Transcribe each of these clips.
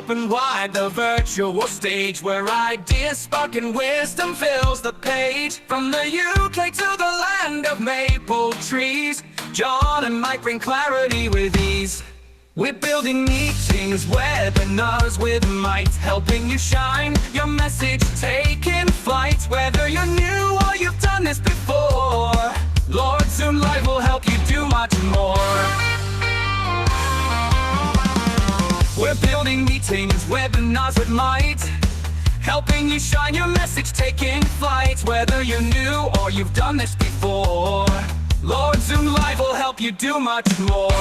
open wide the virtual stage where ideas spark and wisdom fills the page. From the UK to the land of maple trees, John and Mike bring clarity with ease. We're building meetings, webinars with might, helping you shine, your message taking flight. Whether you're new or you've done this before, Lord Zoom Live will help you do much more. We're building meetings, webinars with might, helping you shine, your message taking flight. Whether you're new or you've done this before, Lord Zoom Live will help you do much more.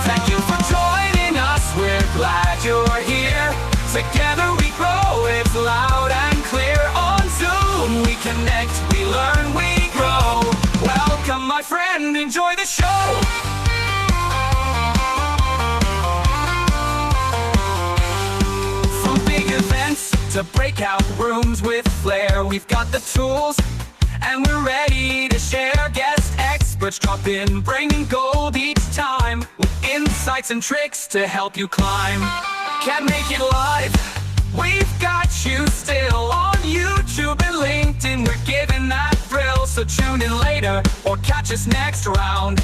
Thank you for joining us, we're glad you're here. Together we grow, it's loud and clear. On Zoom we connect, we learn, we grow. Welcome my friend, enjoy the show. From big events to breakout rooms with flair, we've got the tools and we're ready to share. Guest experts drop in, bringing gold each time, with insights and tricks to help you climb. Can't make it live? We've got you still on YouTube and LinkedIn. We're giving that thrill, so tune in later or catch us next round.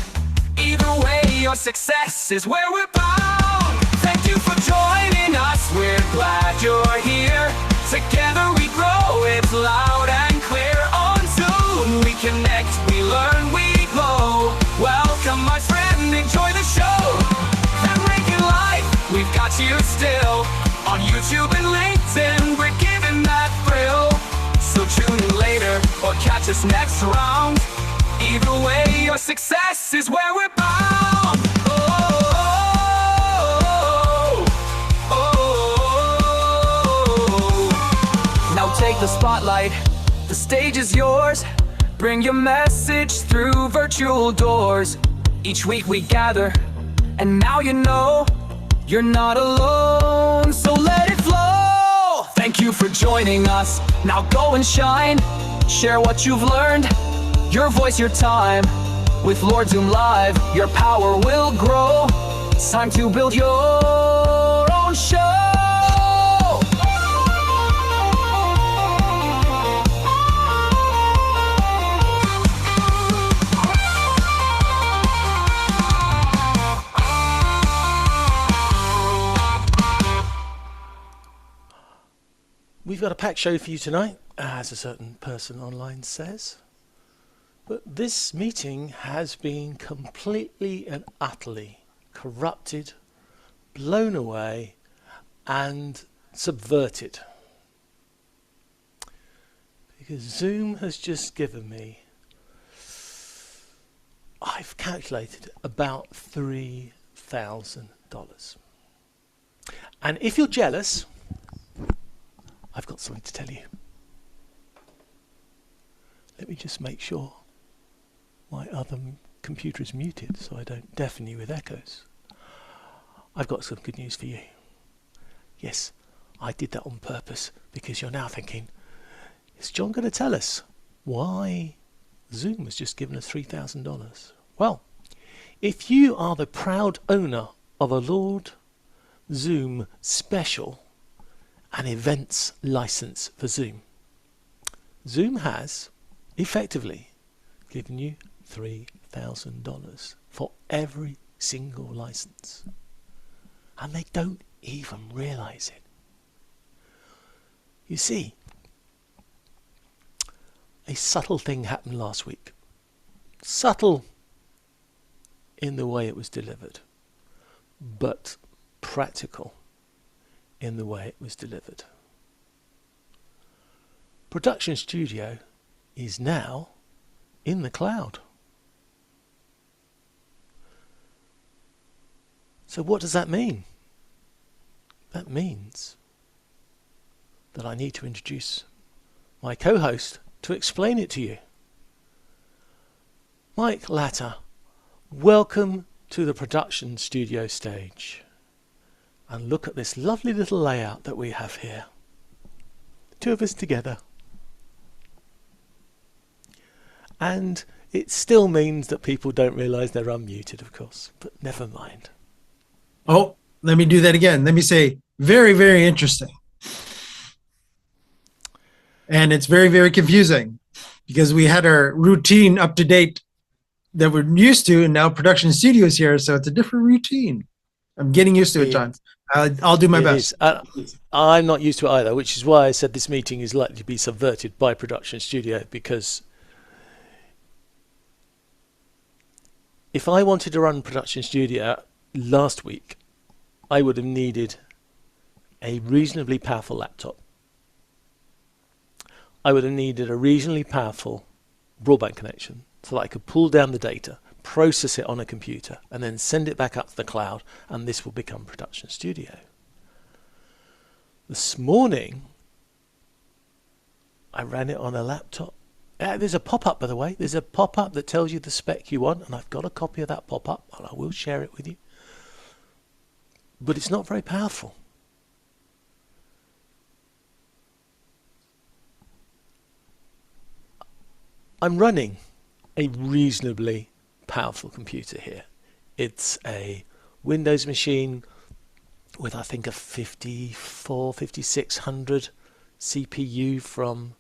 Either way, your success is where we're bound. Thank you for joining us, we're glad you're here. Together we grow, it's loud and clear. On Zoom we connect, we learn, we glow. Welcome my friend, enjoy the show. And make it live, we've got you still on YouTube and LinkedIn. We're giving that thrill, so tune in later or catch us next round. Either way, your success is where we're bound. Now take the spotlight, the stage is yours. Bring your message through virtual doors. Each week we gather, and now you know you're not alone, so let it flow. Thank you for joining us, now go and shine. Share what you've learned, your voice, your time. With Lord Zoom Live, your power will grow. It's time to build your own show. We've got a packed show for you tonight, as a certain person online says. But this meeting has been completely and utterly corrupted, blown away, and subverted. Because Zoom has just given me, I've calculated, about $3,000. And if you're jealous, I've got something to tell you. Let me just make sure my other computer is muted so I don't deafen you with echoes. I've got some good news for you. Yes, I did that on purpose because you're now thinking, is John going to tell us why Zoom has just given us $3,000? Well, if you are the proud owner of a Lord Zoom Special, an events license for Zoom, Zoom has effectively given you $3,000 for every single license, and they don't even realize it. You see, a subtle thing happened last week. Subtle in the way it was delivered, but practical in the way it was delivered. Production Studio is now in the cloud. So what does that mean? That means that I need to introduce my co-host to explain it to you. Mike Latta, welcome to the Production Studio stage. And look at this lovely little layout that we have here. Two of us together. And it still means that people don't realise they're unmuted, of course, but never mind. Oh, Let me do that again. Let me say very, very interesting. And it's very, very confusing because we had our routine up to date that we're used to, and now production studios here, so it's a different routine. I'm getting used to it, John. I'll do my best. I'm not used to it either, which is why I said this meeting is likely to be subverted by production studio, because if I wanted to run production studio last week, I would have needed a reasonably powerful laptop. I would have needed a reasonably powerful broadband connection so that I could pull down the data, process it on a computer, and then send it back up to the cloud, and this will become production studio. This morning, I ran it on a laptop. There's a pop-up, by the way. There's a pop-up that tells you the spec you want, and I've got a copy of that pop-up, and I will share it with you. But it's not very powerful. I'm running a reasonably powerful computer here. It's a Windows machine with, I think, a 5600 CPU from,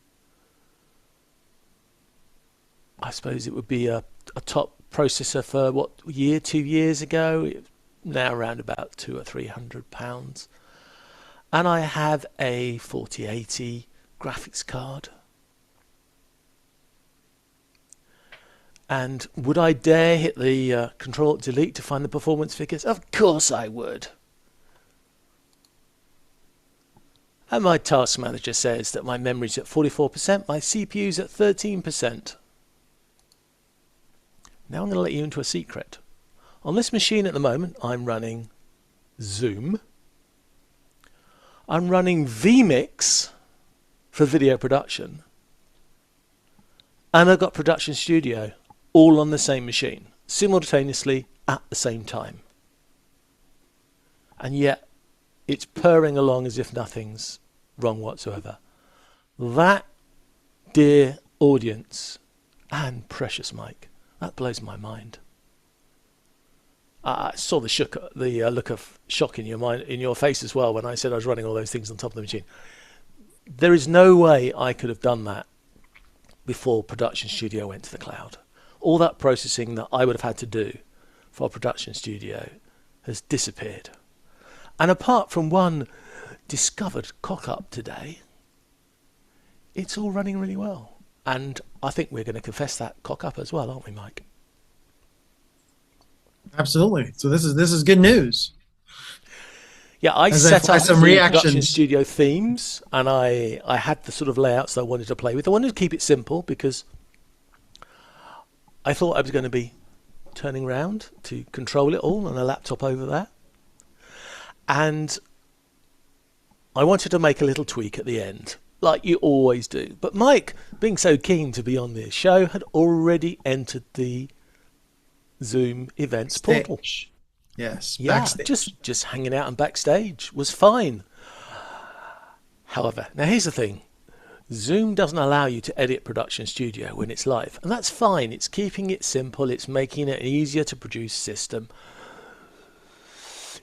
I suppose it would be a top processor for what year, 2 years ago, now around about £200 or £300. And I have a 4080 graphics card. And would I dare hit the Control-Delete to find the performance figures? Of course I would. And my task manager says that my memory's at 44%, my CPU's at 13%. Now I'm going to let you into a secret. On this machine at the moment, I'm running Zoom. I'm running vMix for video production. And I've got Production Studio all on the same machine, simultaneously at the same time. And yet, it's purring along as if nothing's wrong whatsoever. That, dear audience and precious Mike, that blows my mind. I saw the look of shock in your face as well when I said I was running all those things on top of the machine. There is no way I could have done that before Production Studio went to the cloud. All that processing that I would have had to do for Production Studio has disappeared. And apart from one discovered cock-up today, it's all running really well. And I think we're going to confess that cock-up as well, aren't we, Mike? Absolutely. So this is good news. Yeah, I set up some Production Studio themes, and I had the sort of layouts that I wanted to play with. I wanted to keep it simple because I thought I was going to be turning around to control it all on a laptop over there. And I wanted to make a little tweak at the end, like you always do. But Mike, being so keen to be on this show, had already entered the Zoom events portal. Yes, yeah, backstage. just hanging out and backstage was fine. However, now here's the thing. Zoom doesn't allow you to edit Production Studio when it's live, and that's fine. It's keeping it simple. It's making it an easier to produce system.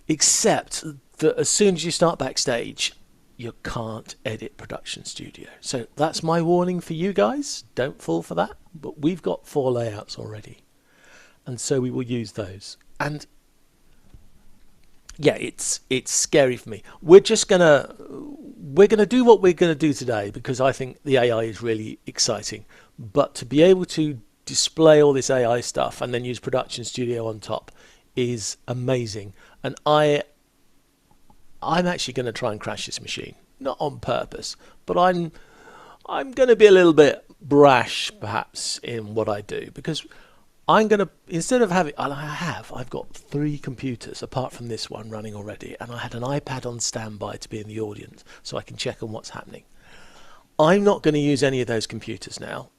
Except that as soon as you start backstage, you can't edit Production Studio. So that's my warning for you guys. Don't fall for that. But we've got 4 layouts already, and so we will use those. And yeah, it's scary for me. We're gonna do what we're gonna do today because I think the AI is really exciting. But to be able to display all this AI stuff and then use Production Studio on top is amazing. And I'm actually going to try and crash this machine, not on purpose, but I'm going to be a little bit brash perhaps in what I do, because I'm going to, instead of having, I've got 3 computers apart from this one running already, and I had an iPad on standby to be in the audience so I can check on what's happening. I'm not going to use any of those computers now.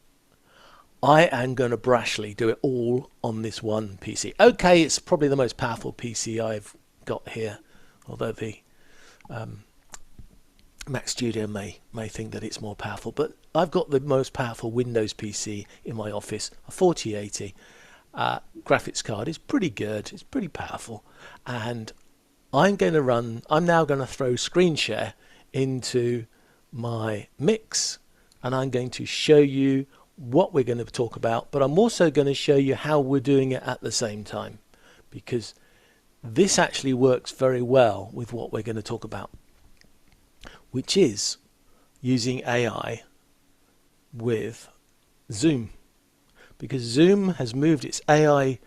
I am going to brashly do it all on this one PC. Okay, it's probably the most powerful PC I've got here, although the Mac Studio may think that it's more powerful, but I've got the most powerful Windows PC in my office, a 4080. Graphics card is pretty good, it's pretty powerful, and I'm now going to throw screen share into my mix, and I'm going to show you what we're going to talk about, but I'm also going to show you how we're doing it at the same time, because this actually works very well with what we're going to talk about, which is using AI with Zoom, because Zoom has moved its AI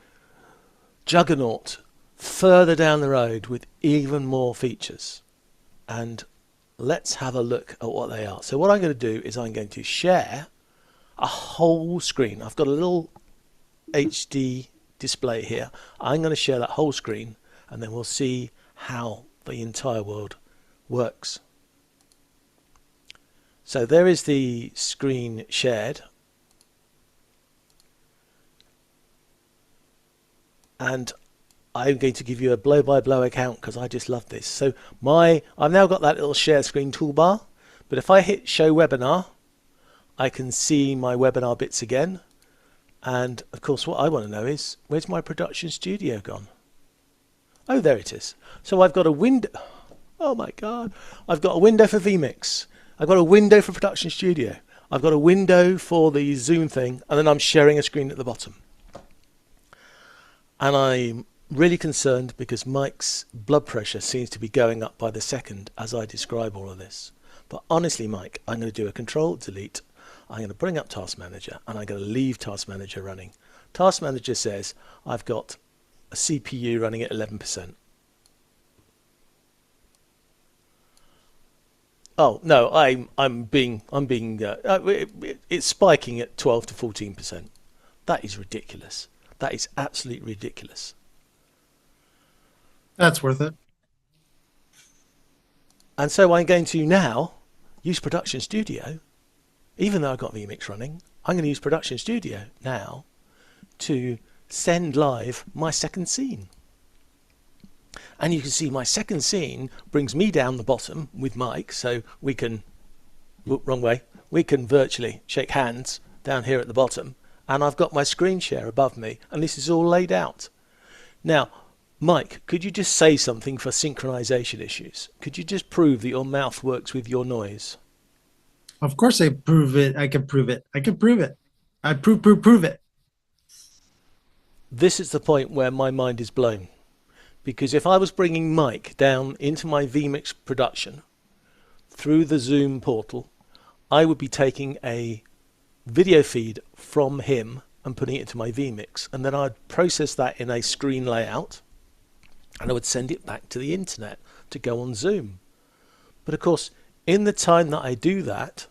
juggernaut further down the road with even more features. And let's have a look at what they are. So what I'm going to do is I'm going to share a whole screen. I've got a little HD display here. I'm going to share that whole screen, and then we'll see how the entire world works. So there is the screen shared, and I'm going to give you a blow-by-blow account because I just love this. So I've now got that little share screen toolbar, but if I hit show webinar, I can see my webinar bits again. And of course what I want to know is, where's my production studio gone? Oh, there it is. So I've got a window. Oh my God. I've got a window for vMix. I've got a window for Production Studio. I've got a window for the Zoom thing, and then I'm sharing a screen at the bottom. And I'm really concerned because Mike's blood pressure seems to be going up by the second as I describe all of this. But honestly, Mike, I'm going to do a Control-Delete. I'm going to bring up Task Manager, and I'm going to leave Task Manager running. Task Manager says I've got a CPU running at 11%. Oh no, it's spiking at 12 to 14%. That is ridiculous. That is absolutely ridiculous. That's worth it. And so I'm going to now use Production Studio, even though I've got vMix running. I'm going to use Production Studio now to send live my second scene. And you can see my second scene brings me down the bottom with Mike, so we can, wrong way, we can virtually shake hands down here at the bottom, and I've got my screen share above me, and this is all laid out. Now, Mike, could you just say something for synchronization issues? Could you just prove that your mouth works with your noise? Of course I prove it. I can prove it. I can prove it. I prove it. This is the point where my mind is blown. Because if I was bringing Mike down into my vMix production through the Zoom portal, I would be taking a video feed from him and putting it into my vMix, and then I'd process that in a screen layout, and I would send it back to the internet to go on Zoom. But of course, in the time that I do that,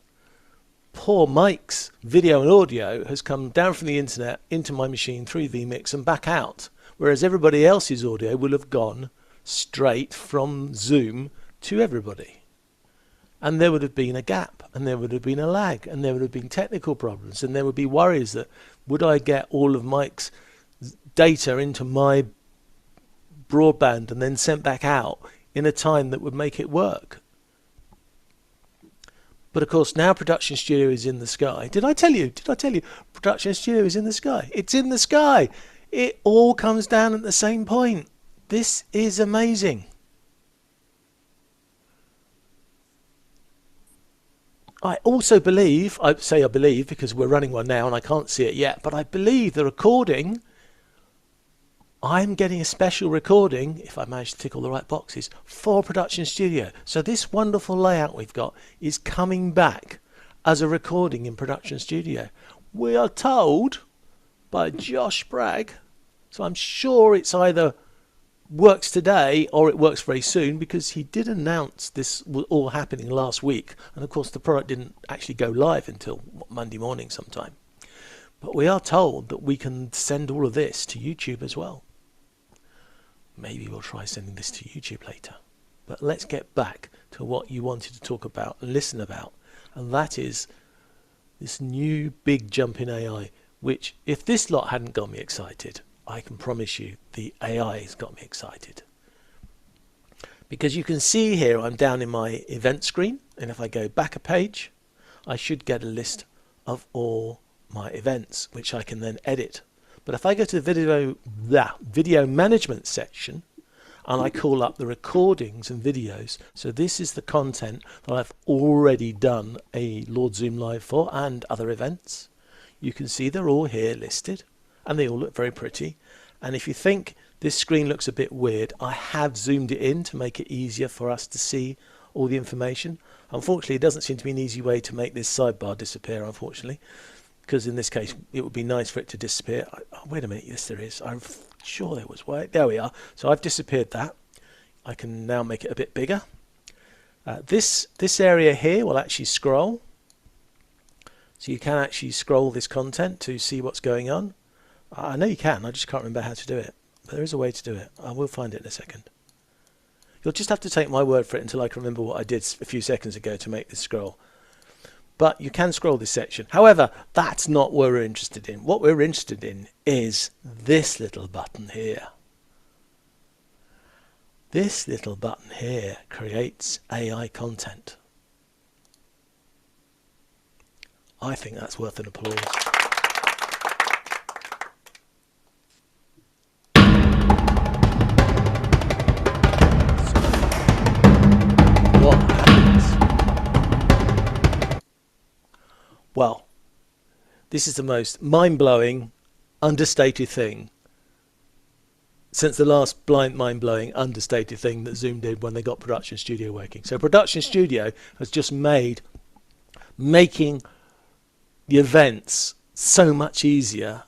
poor Mike's video and audio has come down from the internet into my machine through vMix and back out, whereas everybody else's audio will have gone straight from Zoom to everybody. And there would have been a gap, and there would have been a lag, and there would have been technical problems, and there would be worries that would I get all of Mike's data into my broadband and then sent back out in a time that would make it work. But of course now Production Studio is in the sky. Did I tell you? Production Studio is in the sky? It's in the sky. It all comes down at the same point. This is amazing. I also believe, I say I believe because we're running one now and I can't see it yet, but I believe the recording, I'm getting a special recording, if I manage to tick all the right boxes, for Production Studio. So this wonderful layout we've got is coming back as a recording in Production Studio. We are told by Josh Bragg, so I'm sure it's either works today or it works very soon, because he did announce this was all happening last week, and of course the product didn't actually go live until Monday morning sometime. But we are told that we can send all of this to YouTube as well. Maybe we'll try sending this to YouTube later. But let's get back to what you wanted to talk about and listen about, and that is this new big jump in AI, which if this lot hadn't got me excited, I can promise you the AI has got me excited. Because you can see here I'm down in my event screen, and if I go back a page I should get a list of all my events which I can then edit. But if I go to the video management section, and I call up the recordings and videos. So this is the content that I've already done a Lord Zoom Live for and other events. You can see they're all here listed and they all look very pretty. And if you think this screen looks a bit weird, I have zoomed it in to make it easier for us to see all the information. Unfortunately, it doesn't seem to be an easy way to make this sidebar disappear, unfortunately, because in this case it would be nice for it to disappear. Oh, wait a minute, yes there is. I'm sure there was. Wait, there we are. So I've disappeared that. I can now make it a bit bigger. This area here will actually scroll. So you can actually scroll this content to see what's going on. I know you can, I just can't remember how to do it. But there is a way to do it. I will find it in a second. You'll just have to take my word for it until I can remember what I did a few seconds ago to make this scroll. But you can scroll this section. However, that's not what we're interested in. What we're interested in is this little button here. This little button here creates AI content. I think that's worth an applause. What happens? Well, this is the most mind-blowing, understated thing since the last mind-blowing, understated thing that Zoom did when they got Production Studio working. So Production Studio has just made making the events so much easier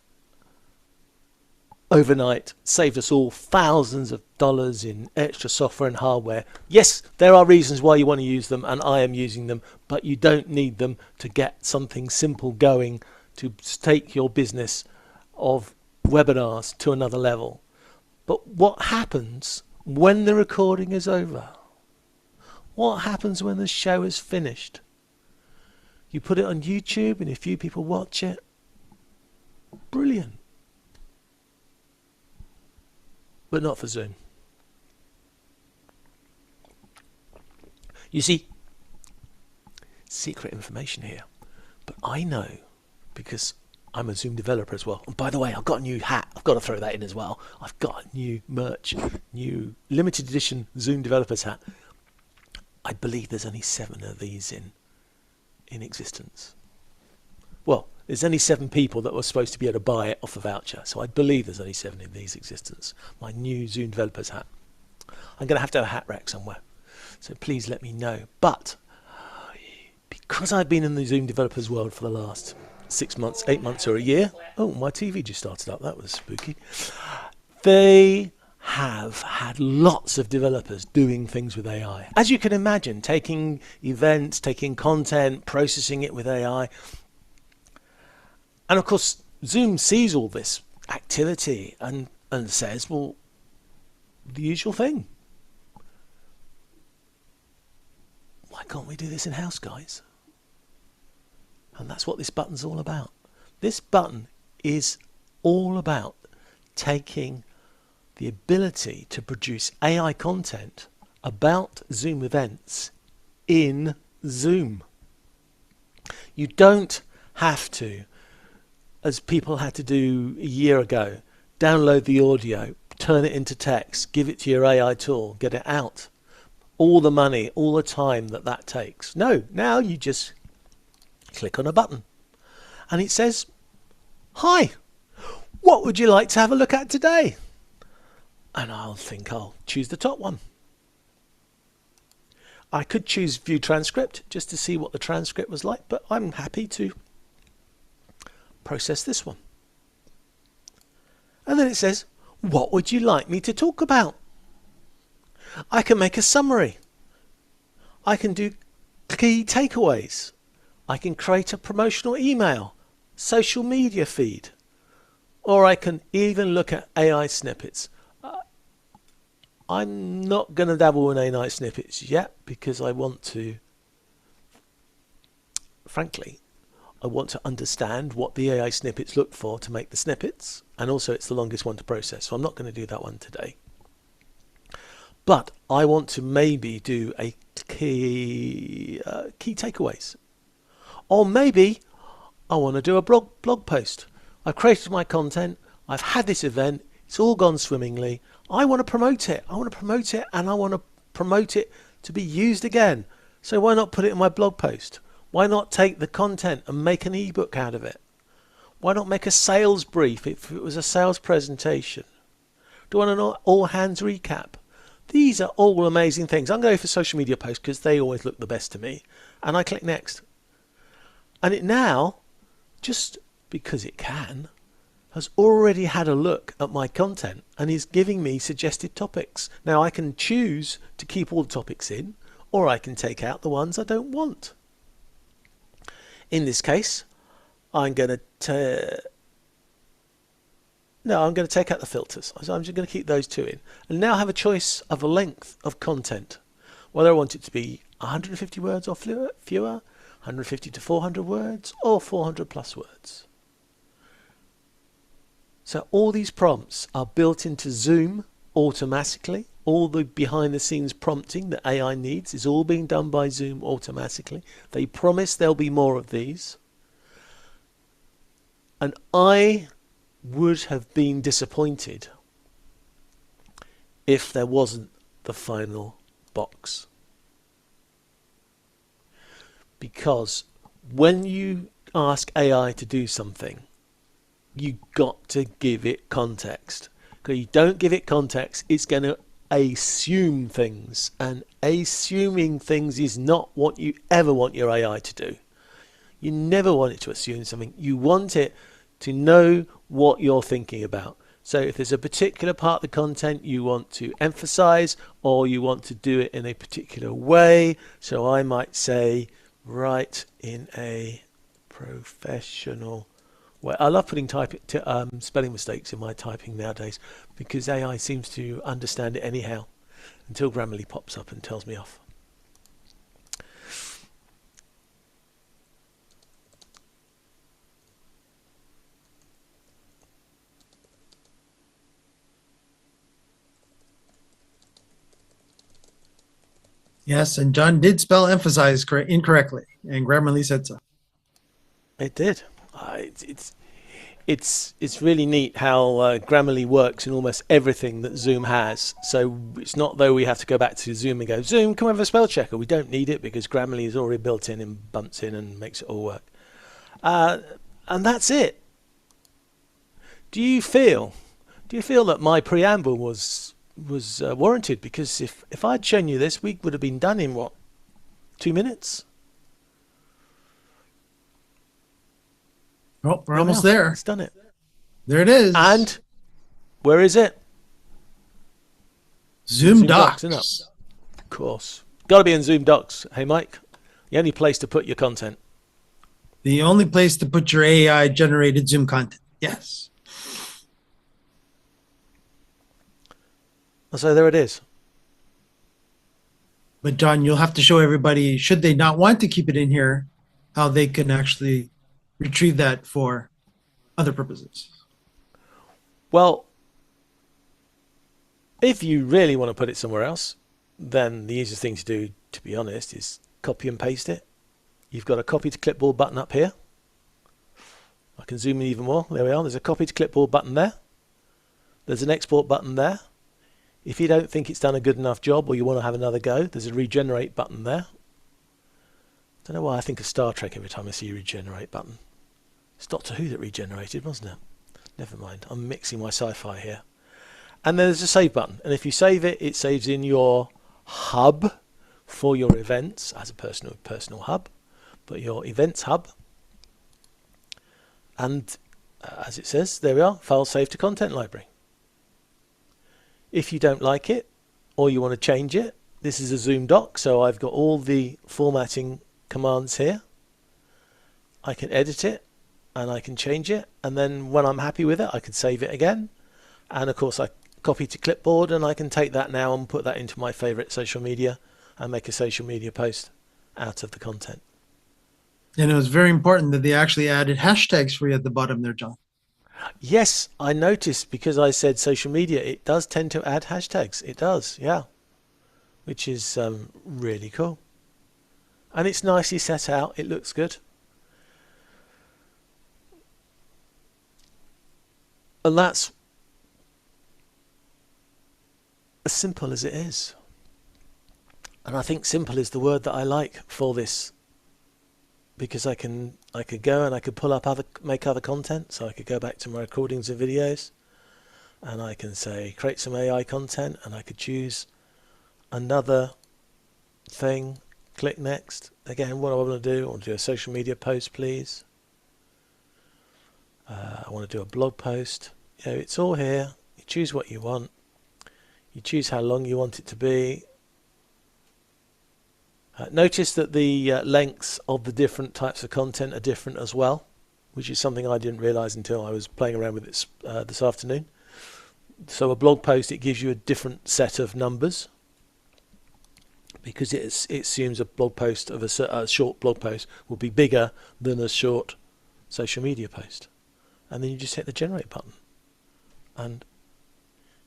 overnight, saved us all thousands of dollars in extra software and hardware. Yes, there are reasons why you want to use them, and I am using them, but you don't need them to get something simple going to take your business of webinars to another level. But what happens when the recording is over? What happens when the show is finished? You put it on YouTube and a few people watch it. Brilliant. But not for Zoom. You see, secret information here. But I know, because I'm a Zoom developer as well. And by the way, I've got a new hat. I've got to throw that in as well. I've got a new merch, new limited edition Zoom developers hat. I believe there's only 7 of these in existence. Well, there's only 7 people that were supposed to be able to buy it off a voucher. So I believe there's only 7 in these existence. My new Zoom developers hat. I'm going to have a hat rack somewhere. So please let me know. But because I've been in the Zoom developers world for the last 6 months, 8 months or a year. Oh, my TV just started up. That was spooky. They have had lots of developers doing things with AI. As you can imagine, taking events, taking content, processing it with AI. And of course, Zoom sees all this activity and says, well, the usual thing. Why can't we do this in-house, guys? And that's what this button's all about. This button is all about taking the ability to produce AI content about Zoom events in Zoom. You don't have to, as people had to do a year ago, download the audio, turn it into text, give it to your AI tool, get it out. All the money, all the time that takes. No, now you just click on a button and it says, hi, what would you like to have a look at today? And I'll choose the top one. I could choose view transcript just to see what the transcript was like, but I'm happy to process this one. And then it says, what would you like me to talk about? I can make a summary. I can do key takeaways. I can create a promotional email, social media feed, or I can even look at AI snippets. I'm not going to dabble in AI snippets yet because I want to, frankly, I want to understand what the AI snippets look for to make the snippets, and also it's the longest one to process, so I'm not going to do that one today. But I want to maybe do a key takeaways. Or maybe I want to do a blog post. I've created my content, I've had this event, it's all gone swimmingly, I want to promote it. I want to promote it, and I want to promote it to be used again. So why not put it in my blog post? Why not take the content and make an ebook out of it? Why not make a sales brief if it was a sales presentation? Do I want an all hands recap? These are all amazing things. I'm going for social media posts because they always look the best to me. And I click next. And it now, just because it can, has already had a look at my content and is giving me suggested topics. Now I can choose to keep all the topics in, or I can take out the ones I don't want. In this case, I'm going to take out the filters. So I'm just going to keep those two in. And now I have a choice of a length of content. Whether I want it to be 150 words or fewer, 150 to 400 words, or 400 plus words. So all these prompts are built into Zoom automatically. All the behind the scenes prompting that AI needs is all being done by Zoom automatically. They promise there'll be more of these. And I would have been disappointed if there wasn't the final box. Because when you ask AI to do something, you got to give it context. Because you don't give it context, it's going to assume things, and assuming things is not what you ever want your AI to do. You never want it to assume something. You want it to know what you're thinking about. So if there's a particular part of the content you want to emphasize, or you want to do it in a particular way, so I might say, write in a professional way. I love putting spelling mistakes in my typing nowadays because AI seems to understand it anyhow until Grammarly pops up and tells me off. Yes, and John did spell emphasize incorrectly, and Grammarly said so. It did. It's really neat how Grammarly works in almost everything that Zoom has. So it's not though we have to go back to Zoom and go, Zoom, come over a spell checker. We don't need it because Grammarly is already built in and bumps in and makes it all work. And that's it. Do you feel that my preamble was warranted? Because if I'd shown you this, we would have been done in what, 2 minutes? Oh, we're almost there. It's done it. There it is. And where is it? Zoom Docs. Isn't it? Of course. Got to be in Zoom Docs. Hey, Mike, the only place to put your content. The only place to put your AI generated Zoom content. Yes. So there it is. But John, you'll have to show everybody, should they not want to keep it in here, how they can actually retrieve that for other purposes. Well, if you really want to put it somewhere else, then the easiest thing to do, to be honest, is copy and paste it. You've got a copy to clipboard button up here. I can zoom in even more. There we are. There's a copy to clipboard button there. There's an export button there. If you don't think it's done a good enough job or you want to have another go, there's a regenerate button there. Don't know why I think of Star Trek every time I see a regenerate button. It's Doctor Who that regenerated, wasn't it? Never mind. I'm mixing my sci-fi here. And there's a save button. And if you save it, it saves in your hub for your events as a personal hub, but your events hub. And as it says, there we are, file saved to content library. If you don't like it or you want to change it, this is a Zoom doc, so I've got all the formatting commands here. I can edit it and I can change it, and then when I'm happy with it I can save it again, and of course I copy to clipboard and I can take that now and put that into my favorite social media and make a social media post out of the content. And it was very important that they actually added hashtags for you at the bottom there, John. Yes, I noticed, because I said social media, it does tend to add hashtags. It does, yeah, which is really cool. And it's nicely set out. It looks good. And that's as simple as it is. And I think simple is the word that I like for this, because I could go and I could pull up make other content. So I could go back to my recordings of videos and I can say create some AI content, and I could choose another thing, click next. Again, what I want to do, I want to do a social media post, please. I want to do a blog post. You know, it's all here. You choose what you want. You choose how long you want it to be. Notice that the lengths of the different types of content are different as well, which is something I didn't realize until I was playing around with it this afternoon. So a blog post, it gives you a different set of numbers, because it assumes a blog post of a short blog post will be bigger than a short social media post. And then you just hit the generate button and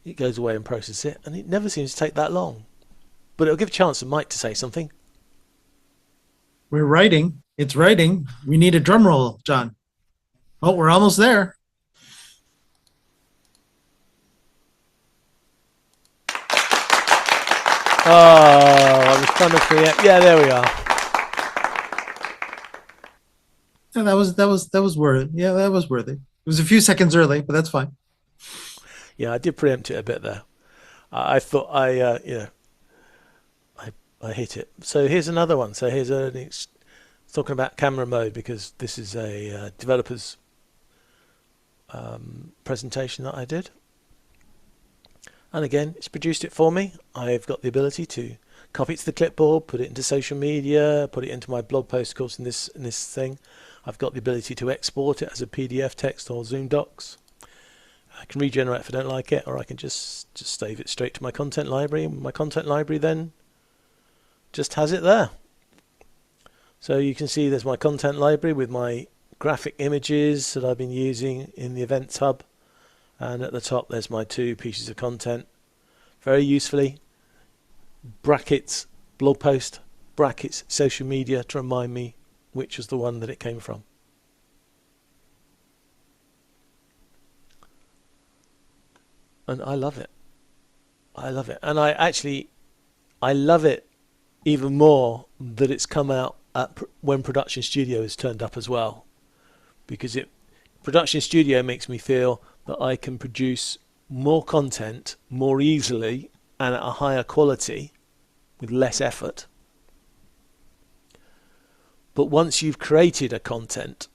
it goes away and processes it, and it never seems to take that long. But it'll give a chance for Mike to say something. We're writing. It's writing. We need a drum roll, John. Oh, we're almost there. Oh, I was trying to preempt. Yeah, there we are. Yeah, that was worth it. Yeah, that was worthy. It was a few seconds early, but that's fine. Yeah, I did preempt it a bit there. I thought I hit it. So here's another one. So here's talking about camera mode, because this is a developer's presentation that I did. And again, it's produced it for me. I've got the ability to copy it to the clipboard, put it into social media, put it into my blog post, of course, in this thing. I've got the ability to export it as a PDF text or Zoom docs. I can regenerate if I don't like it, or I can just save it straight to my content library. My content library then just has it there. So you can see there's my content library with my graphic images that I've been using in the Events Hub. And at the top there's my 2 pieces of content. Very usefully, brackets blog post, brackets social media, to remind me which was the one that it came from. And I love it. I love it. And I love it even more that it's come out when Production Studio has turned up as well, because Production Studio makes me feel that I can produce more content more easily and at a higher quality with less effort. But once you've created a content,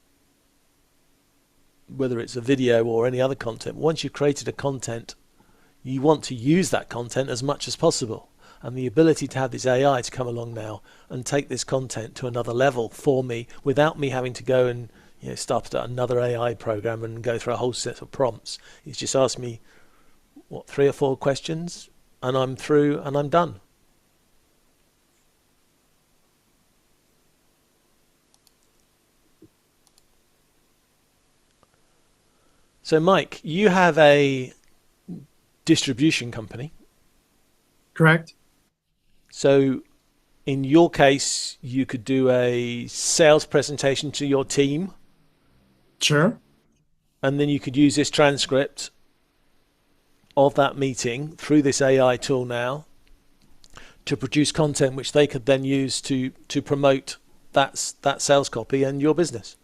whether it's a video or any other content, once you've created a content, you want to use that content as much as possible. And the ability to have this AI to come along now and take this content to another level for me without me having to go and start another AI program and go through a whole set of prompts. It's just asked me, 3 or 4 questions, and I'm through and I'm done. So Mike, you have a distribution company. Correct. So in your case, you could do a sales presentation to your team. Sure. And then you could use this transcript of that meeting through this AI tool now to produce content which they could then use to promote that sales copy and your business.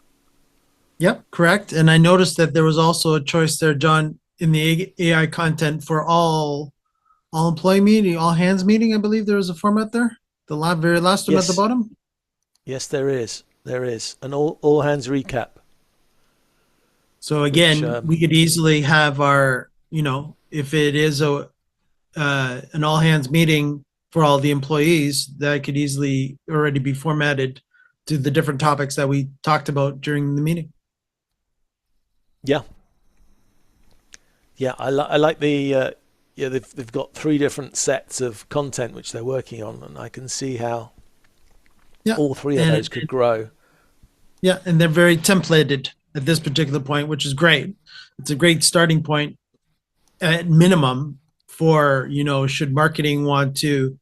Yep, correct. And I noticed that there was also a choice there, John, in the AI content for all employee meeting, all hands meeting. I believe there was a format there. The very last one at the bottom. Yes, there is. There is an all hands recap. So again, we could easily have our, if it is an all hands meeting for all the employees, that could easily already be formatted to the different topics that we talked about during the meeting. Yeah. Yeah, I like the they've got 3 different sets of content which they're working on, and I can see how all 3 of those could grow. Yeah, and they're very templated at this particular point, which is great. It's a great starting point at minimum for, should marketing want to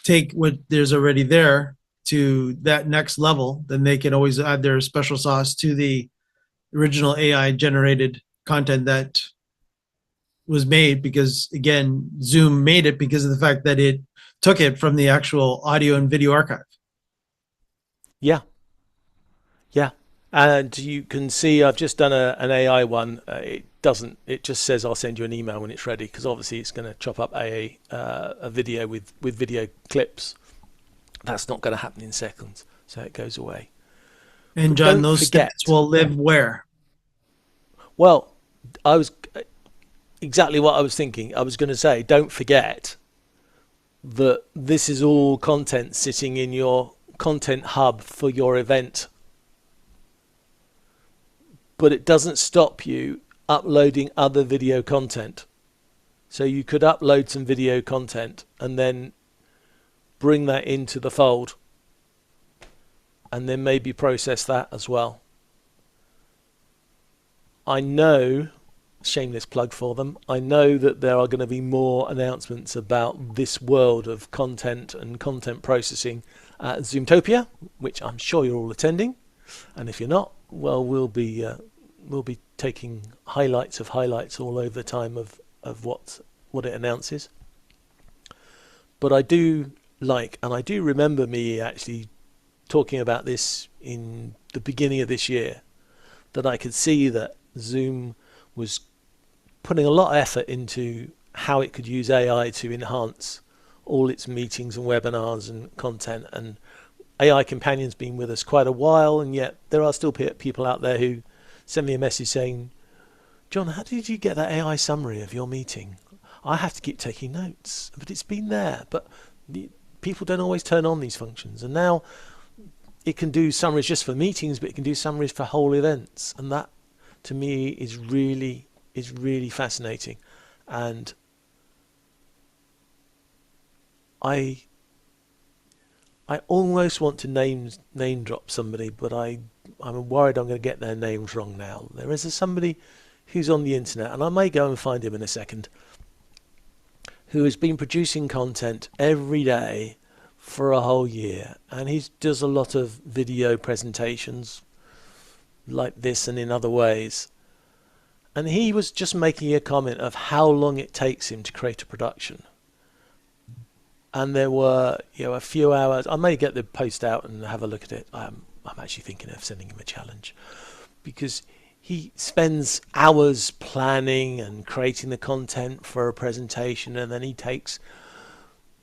take what there's already there to that next level, then they can always add their special sauce to the original AI generated content that was made because, again, Zoom made it because of the fact that it took it from the actual audio and video archive. Yeah. Yeah. And you can see I've just done an AI one. It just says I'll send you an email when it's ready, because obviously it's going to chop up a video with video clips. That's not going to happen in seconds, so it goes away. And But John, don't those forget- snippets will live where? Well, I was exactly what I was thinking. I was going to say, don't forget that this is all content sitting in your content hub for your event. But it doesn't stop you uploading other video content. So you could upload some video content and then bring that into the fold, and then maybe process that as well. I know, shameless plug for them, I know that there are going to be more announcements about this world of content and content processing at Zoomtopia, which I'm sure you're all attending. And if you're not, well, we'll be taking highlights of highlights all over the time of what it announces. But I do like, and I do remember me actually talking about this in the beginning of this year, that I could see that Zoom was putting a lot of effort into how it could use AI to enhance all its meetings and webinars and content. And AI Companion's been with us quite a while, and yet there are still people out there who send me a message saying, John, how did you get that AI summary of your meeting? I have to keep taking notes, but it's been there. But people don't always turn on these functions, and now it can do summaries just for meetings, but it can do summaries for whole events, and that to me is really fascinating. And I almost want to name drop somebody, but I'm worried I'm going to get their names wrong now. There is somebody who's on the internet, and I may go and find him in a second, who has been producing content every day for a whole year, and he does a lot of video presentations like this and in other ways. And he was just making a comment of how long it takes him to create a production. And there were, a few hours. I may get the post out and have a look at it. I'm actually thinking of sending him a challenge, because he spends hours planning and creating the content for a presentation, and then he takes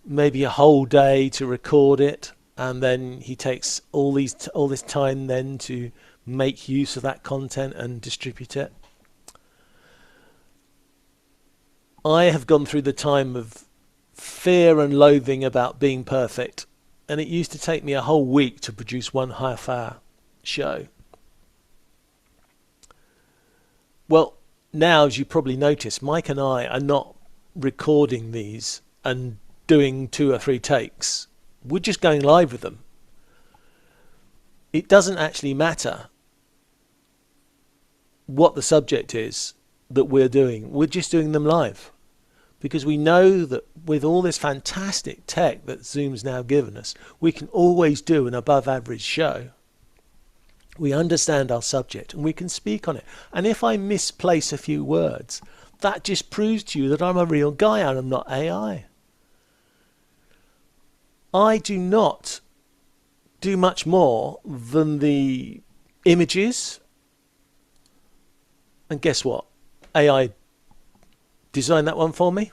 maybe a whole day to record it, and then he takes all this time then to make use of that content and distribute it. I have gone through the time of fear and loathing about being perfect, and it used to take me a whole week to produce 1.5 hour show. Well, now, as you probably noticed, Mike and I are not recording these and doing 2 or 3 takes. We're just going live with them. It doesn't actually matter what the subject is that we're doing. We're just doing them live, because we know that with all this fantastic tech that Zoom's now given us, we can always do an above average show. We understand our subject and we can speak on it. And if I misplace a few words, that just proves to you that I'm a real guy and I'm not AI. I do not do much more than the images. And guess what? AI designed that one for me.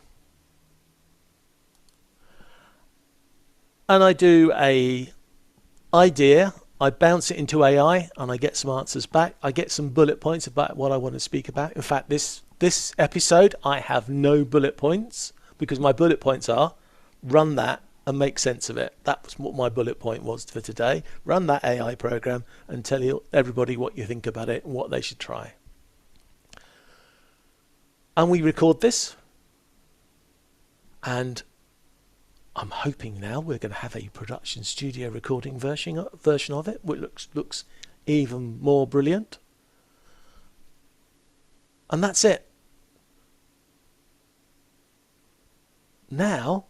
And I do a idea, I bounce it into AI, and I get some answers back. I get some bullet points about what I want to speak about. In fact, this episode, I have no bullet points, because my bullet points are run that and make sense of it. That was what my bullet point was for today. Run that AI program and tell everybody what you think about it and what they should try. And we record this, and I'm hoping now we're going to have a production studio recording version of it, which looks even more brilliant. And that's it. Now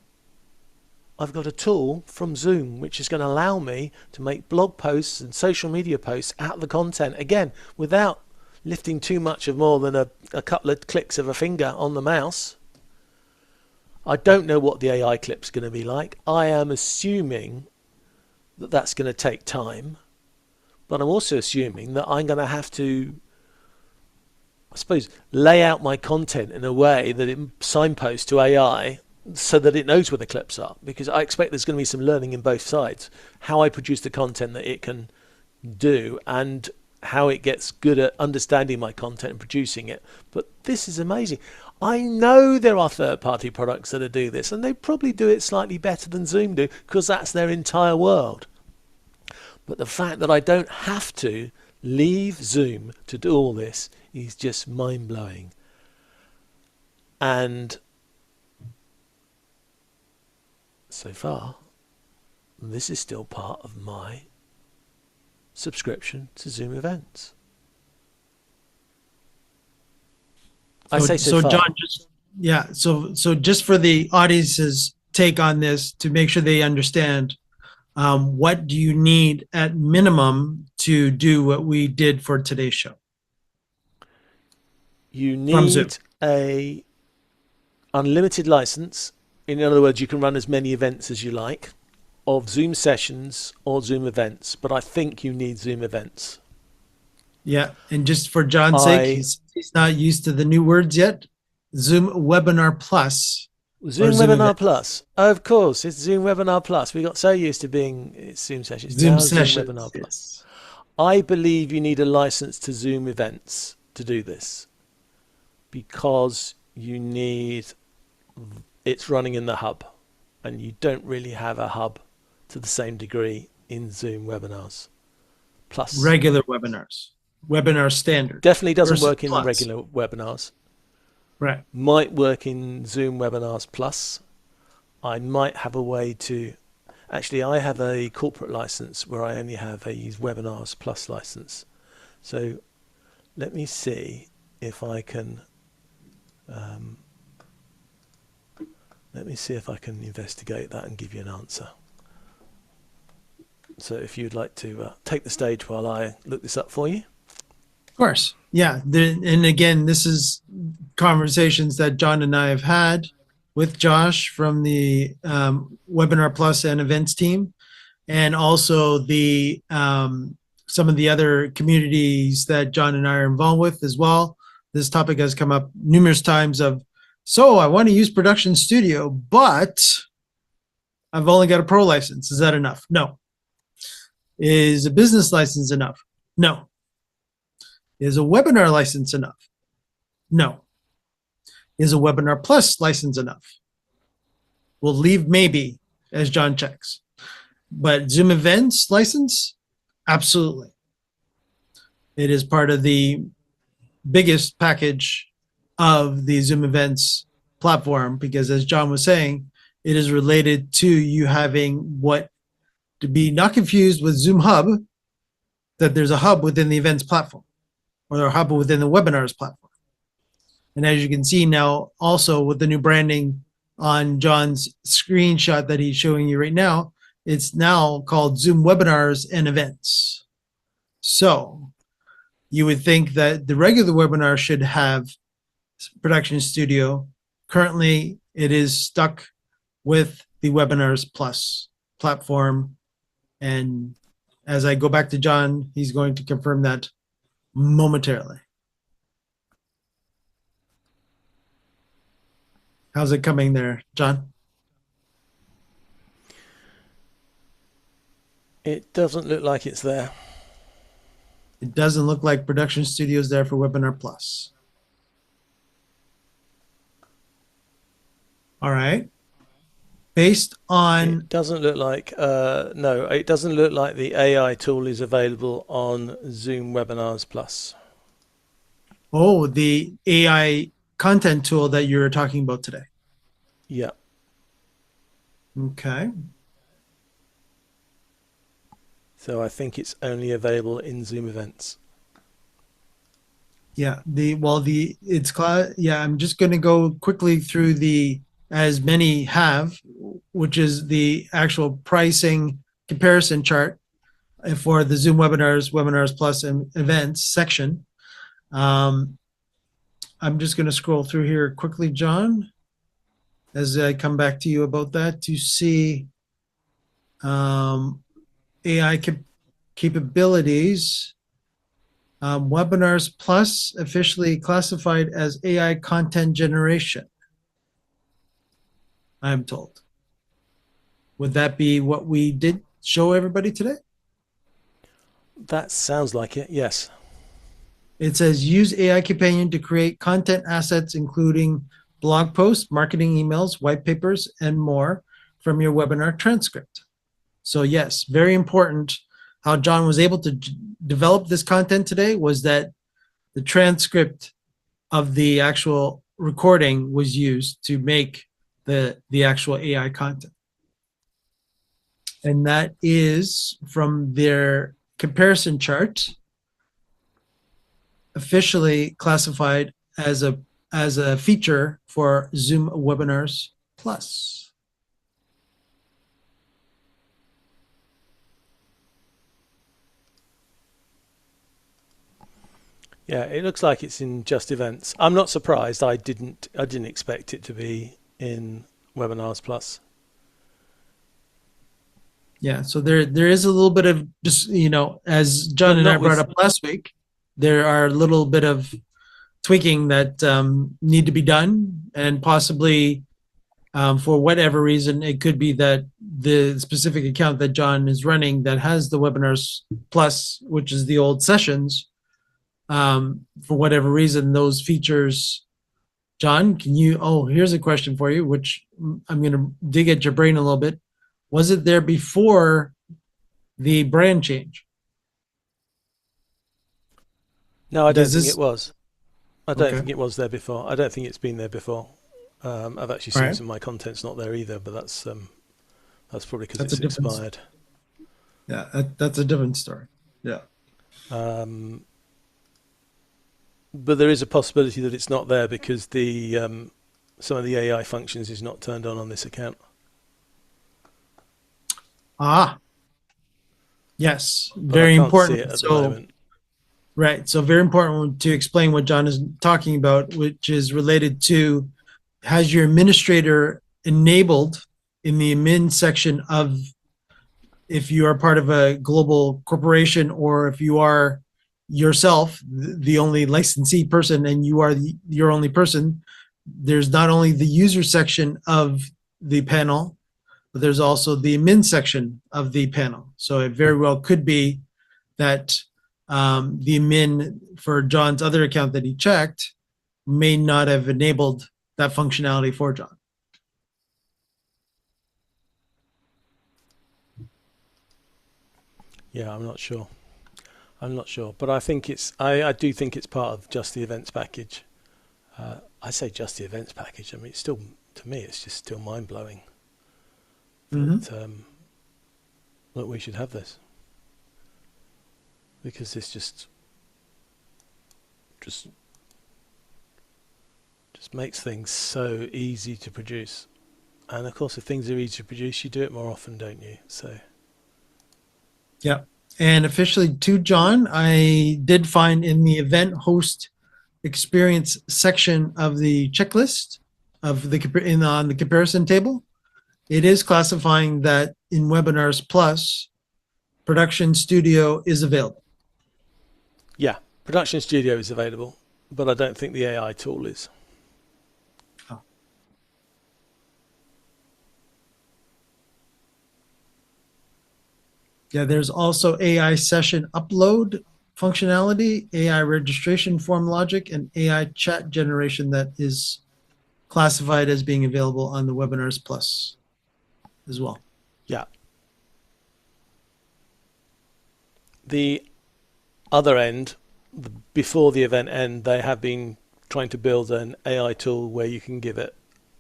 I've got a tool from Zoom which is going to allow me to make blog posts and social media posts out of the content, again, without lifting too much of more than a couple of clicks of a finger on the mouse. I don't know what the AI clip's going to be like. I am assuming that that's going to take time, but I'm also assuming that I'm going to have to, I suppose, lay out my content in a way that it signposts to AI so that it knows where the clips are, because I expect there's going to be some learning in both sides, how I produce the content that it can do and how it gets good at understanding my content and producing it. But this is amazing. I know there are third-party products that do this, and they probably do it slightly better than Zoom do, because that's their entire world. But the fact that I don't have to leave Zoom to do all this is just mind-blowing. And so far, this is still part of my subscription to Zoom Events. I say so far. John, so just for the audience's take on this, to make sure they understand, what do you need at minimum to do what we did for today's show? You need a unlimited license. In other words, you can run as many events as you like of Zoom sessions or Zoom events, but I think you need Zoom events. Yeah, and just for John's sake, he's not used to the new words yet. Zoom Webinar Plus. Zoom Webinar Plus. Of course, it's Zoom Webinar Plus. We got so used to being Zoom sessions. Zoom now sessions. Zoom Webinar Plus. I believe you need a license to Zoom events to do this, because you need, it's running in the hub, and you don't really have a hub to the same degree in Zoom webinars. Plus, Regular webinars. Webinar standard. Definitely doesn't versus work in Plus. regular webinars. Right. Might work in Zoom Webinars Plus. I might have a way to, actually I have a corporate license where I only have a Webinars Plus license. So let me see if I can, investigate that and give you an answer. So if you'd like to take the stage while I look this up for you. Of course. Yeah. And again, this is conversations that John and I have had with Josh from the Webinar Plus and events team, and also the some of the other communities that John and I are involved with as well. This topic has come up numerous times of, so I want to use Production Studio, but I've only got a pro license. Is that enough? No. Is a business license enough? No. Is a webinar license enough? No. Is a Webinar Plus license enough? We'll leave maybe as John checks. But Zoom Events license? Absolutely. It is part of the biggest package of the Zoom Events platform, because as John was saying, it is related to you having what, to be not confused with Zoom Hub, that there's a hub within the events platform, or a hub within the webinars platform. And as you can see now, also with the new branding on John's screenshot that he's showing you right now, it's now called Zoom Webinars and Events. So you would think that the regular webinar should have Production Studio. Currently, it is stuck with the Webinars Plus platform. And as I go back to John, he's going to confirm that momentarily. How's it coming there, John? It doesn't look like it's there. It doesn't look like Production Studio is there for Webinar Plus. All right. Based on... It doesn't look like, no, it doesn't look like the AI tool is available on Zoom Webinars Plus. Oh, the AI content tool that you're talking about today. Yeah. Okay. So I think it's only available in Zoom Events. Yeah. I'm just going to go quickly through the, as many have, which is the actual pricing comparison chart for the Zoom Webinars, Webinars Plus, and Events section. Um, I'm just going to scroll through here quickly, John, as I come back to you about that to see AI capabilities. Webinars Plus officially classified as AI content generation, I'm told. Would that be what we did show everybody today? That sounds like it, yes. It says use AI Companion to create content assets, including blog posts, marketing emails, white papers, and more from your webinar transcript. So yes, very important. How John was able to develop this content today was that the transcript of the actual recording was used to make the actual AI content. And that is from their comparison chart, officially classified as a feature for Zoom Webinars Plus. Yeah, it looks like it's in Just Events. I'm not surprised. I didn't expect it to be in Webinars Plus. Yeah, so there is a little bit of just, as John But and I not brought with up last week, there are a little bit of tweaking that need to be done, and possibly for whatever reason, it could be that the specific account that John is running that has the Webinars Plus, which is the old sessions, for whatever reason, those features. John, can you? Oh, here's a question for you, which I'm going to dig at your brain a little bit. Was it there before the brand change? No, I don't Does think this? it was. I don't Okay. think it was there before. I don't think it's been there before. I've actually All seen right. some of my content's not there either, but that's probably because That's a it's different. expired. Yeah, that's a different story. Yeah. Um, but there is a possibility that it's not there because the some of the AI functions is not turned on this account. Ah, yes, But I very can't see important. it at the So, moment. right. So, very important to explain what John is talking about, which is related to has your administrator enabled in the admin section of if you are part of a global corporation or if you are yourself the only licensee person and you are your only person, there's not only the user section of the panel, but there's also the admin section of the panel. So it very well could be that the admin for John's other account that he checked may not have enabled that functionality for John. Yeah, I'm not sure. I'm not sure, but I think it's. I do think it's part of just the events package. I say just the events package. I mean, it's still, to me, it's just still mind blowing Mhm. that we should have this, because this just makes things so easy to produce. And of course, if things are easy to produce, you do it more often, don't you? So Yeah. And officially to John, I did find in the event host experience section of the checklist of on the comparison table, it is classifying that in Webinars Plus, Production Studio is available. yeah, Production Studio is available, but I don't think the AI tool is. Oh. Yeah, there's also AI session upload functionality, AI registration form logic, and AI chat generation that is classified as being available on the Webinars Plus as well. Yeah. The other end, before the event end, they have been trying to build an AI tool where you can give it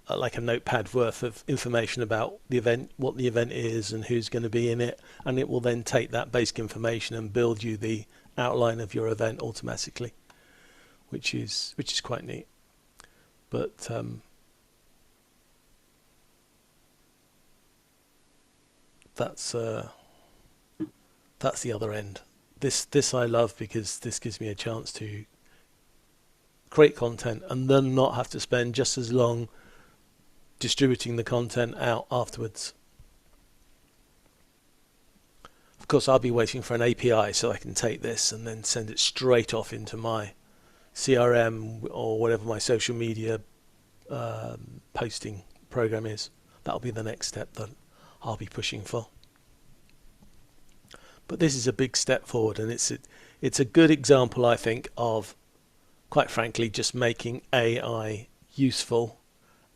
like a notepad worth of information about the event, what the event is and who's going to be in it, and it will then take that basic information and build you the outline of your event automatically, which is quite neat. But that's the other end. This I love because this gives me a chance to create content, and then not have to spend just as long distributing the content out afterwards. Of course, I'll be waiting for an API so I can take this and then send it straight off into my CRM or whatever my social media posting program is. That'll be the next step that I'll be pushing for. But this is a big step forward, and it's a good example, I think, of, quite frankly, just making AI useful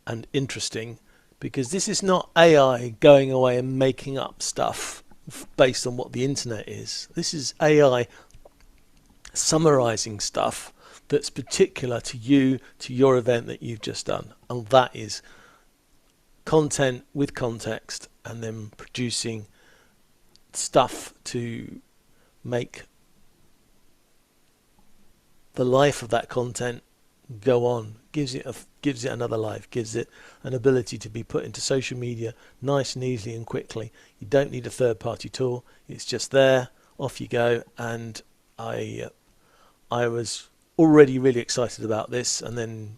and interesting, because this is not AI going away and making up stuff based on what the internet is. This is AI summarizing stuff that's particular to you, to your event that you've just done, and that is content with context, and then producing stuff to make the life of that content go on, gives it another life, gives it an ability to be put into social media nice and easily and quickly. You don't need a third-party tool. It's just there, off you go. And I was already really excited about this, and then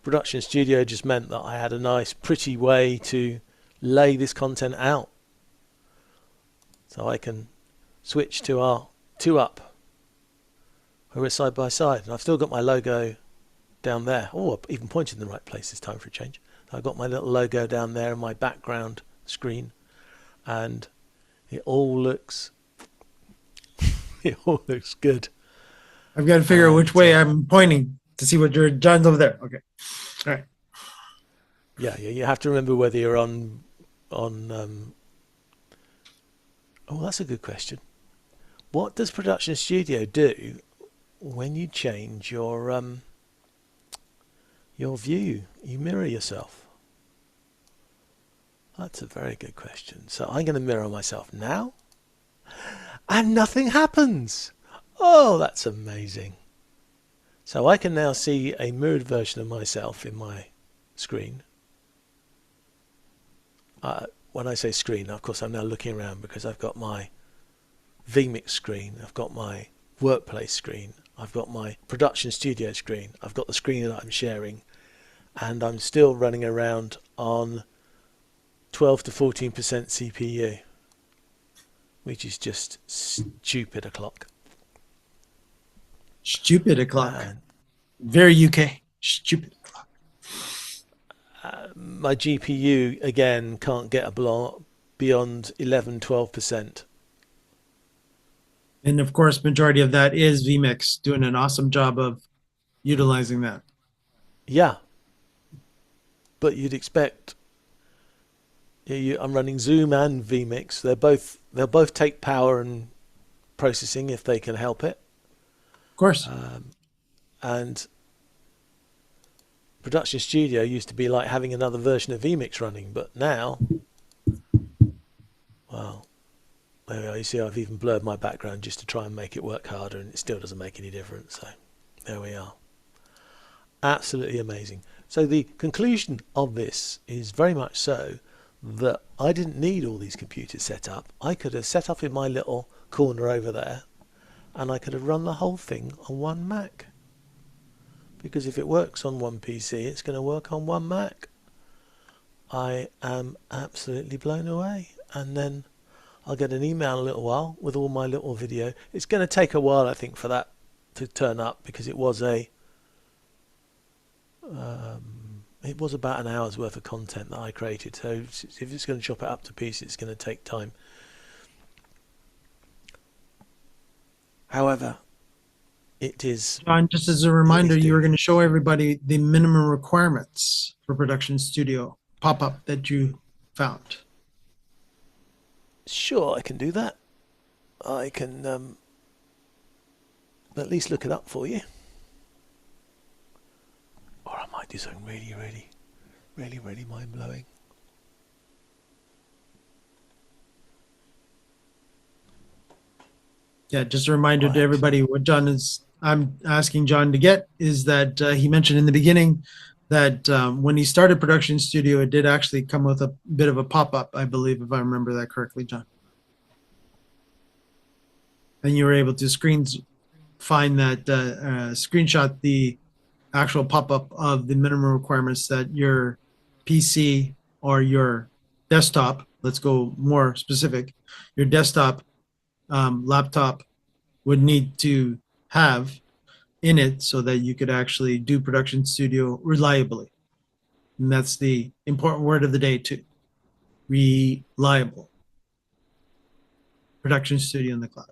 Production Studio just meant that I had a nice, pretty way to lay this content out. So I can switch to our 2-up, where we're side by side, and I've still got my logo down there. Oh, I've even pointed in the right place this time for a change. So I've got my little logo down there in my background screen, and it all looks good. I've got to figure out which way I'm pointing to see what John's over there. Okay. All right. Yeah, you have to remember whether you're on oh, that's a good question. What does Production Studio do when you change your view? You mirror yourself. That's a very good question. So I'm going to mirror myself now, and nothing happens. Oh, that's amazing. So I can now see a mirrored version of myself in my screen. When I say screen, of course, I'm now looking around because I've got my vMix screen, I've got my workplace screen, I've got my Production Studio screen, I've got the screen that I'm sharing, and I'm still running around on 12 to 14% CPU, which is just stupid o'clock. Stupid o'clock. Very UK. Stupid o'clock. My GPU, again, can't get beyond 11, 12%. And of course, majority of that is vMix doing an awesome job of utilizing that. Yeah. But you'd expect, I'm running Zoom and vMix. They'll both take power and processing if they can help it. Of course. And Production Studio used to be like having another version of vMix running, but now, well, there we are. You see, I've even blurred my background just to try and make it work harder, and it still doesn't make any difference. So there we are. Absolutely amazing. So the conclusion of this is very much so that I didn't need all these computers set up. I could have set up in my little corner over there, and I could have run the whole thing on one Mac. Because if it works on one PC, it's going to work on one Mac. I am absolutely blown away. And then I'll get an email in a little while with all my little video. It's going to take a while, I think, for that to turn up, because it was about an hour's worth of content that I created. So if it's going to chop it up to pieces, it's going to take time. However, it is. John, just as a reminder, you were going to show everybody the minimum requirements for Production Studio pop-up that you found. Sure, I can do that. I can at least look it up for you. Or I might do something really mind-blowing. Yeah, just a reminder to everybody what I'm asking John to get is that he mentioned in the beginning that when he started Production Studio, it did actually come with a bit of a pop-up, I believe, if I remember that correctly, John. And you were able to screenshot the actual pop-up of the minimum requirements that your PC or your desktop, let's go more specific, your desktop laptop would need to have in it so that you could actually do Production Studio reliably. And that's the important word of the day too. Reliable. Production Studio in the cloud.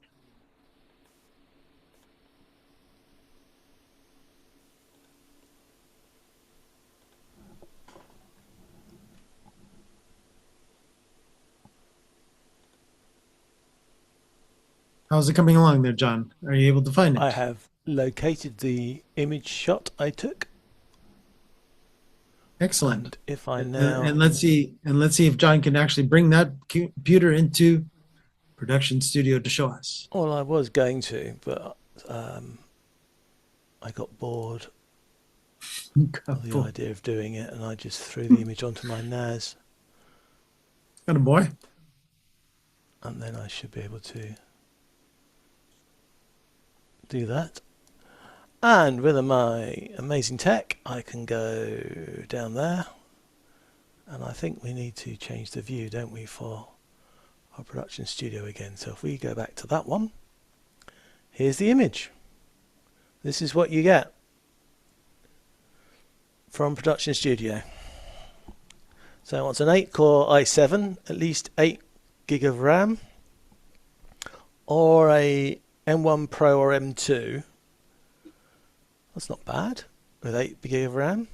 How's it coming along there, John? Are you able to find it? I have located the image shot I took, Excellent. and if I now And let's see if John can actually bring that computer into Production Studio to show us. well, I was going to, but I got bored of the idea of doing it, and I just threw the image onto my NAS, Got a boy. and then I should be able to do that. And with my amazing tech, I can go down there, and I think we need to change the view, don't we, for our Production Studio again. So if we go back to that one, here's the image. This is what you get from Production Studio. So it's an 8-core i7, at least 8 gig of RAM, or a M1 Pro or M2. That's not bad, with 8 gig of RAM.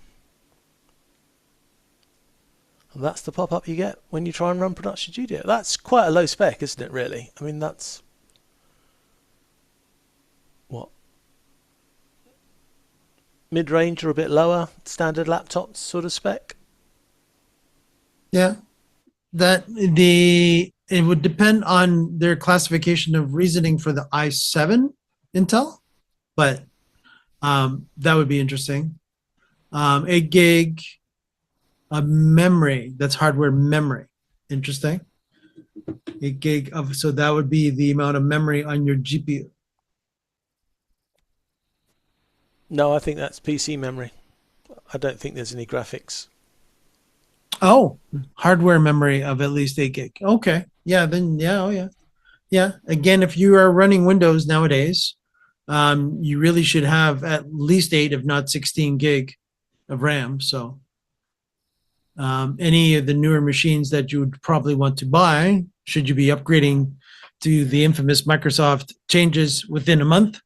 And that's the pop-up you get when you try and run Production Studio. That's quite a low spec, isn't it, really? I mean, that's... what? Mid-range or a bit lower, standard laptop sort of spec? Yeah. It would depend on their classification of reasoning for the i7 Intel, but that would be interesting. 8 gig of memory, that's hardware memory. Interesting. 8 gig of, so that would be the amount of memory on your GPU. No, I think that's PC memory. I don't think there's any graphics. Oh, hardware memory of at least 8 gig. Okay. Yeah, then, yeah, oh yeah. Yeah. Again, if you are running Windows nowadays, you really should have at least 8, if not 16 gig of RAM. So any of the newer machines that you would probably want to buy, should you be upgrading to the infamous Microsoft changes within a month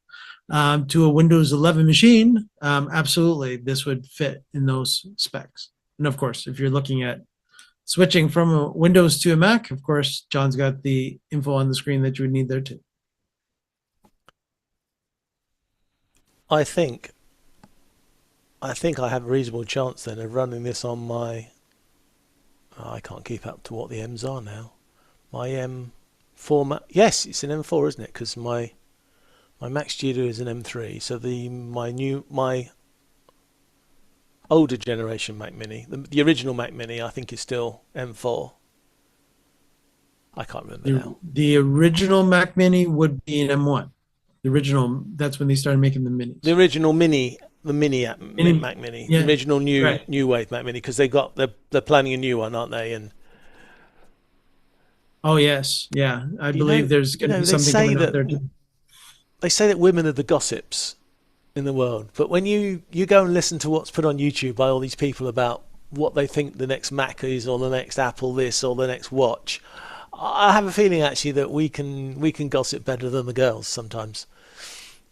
to a Windows 11 machine, absolutely, this would fit in those specs. And of course, if you're looking at switching from a Windows to a Mac, of course, John's got the info on the screen that you would need there too. I think I have a reasonable chance then of running this on my... I can't keep up to what the M's are now. My M4 yes, it's an M4, isn't it? Because my Mac Studio is an M3. So my older generation Mac Mini, the original Mac Mini, I think is still M4. I can't remember now. The original Mac Mini would be an M1. The original, that's when they started making the minis. The original Mini, the Mac Mini, yeah, the original right. new wave Mac Mini, because they're planning a new one, aren't they? And Oh yes, yeah. I believe there's going to be something coming out there too. They say that women are the gossips in the world, but when you go and listen to what's put on YouTube by all these people about what they think the next Mac is, or the next Apple this, or the next watch, I have a feeling actually that we can gossip better than the girls sometimes.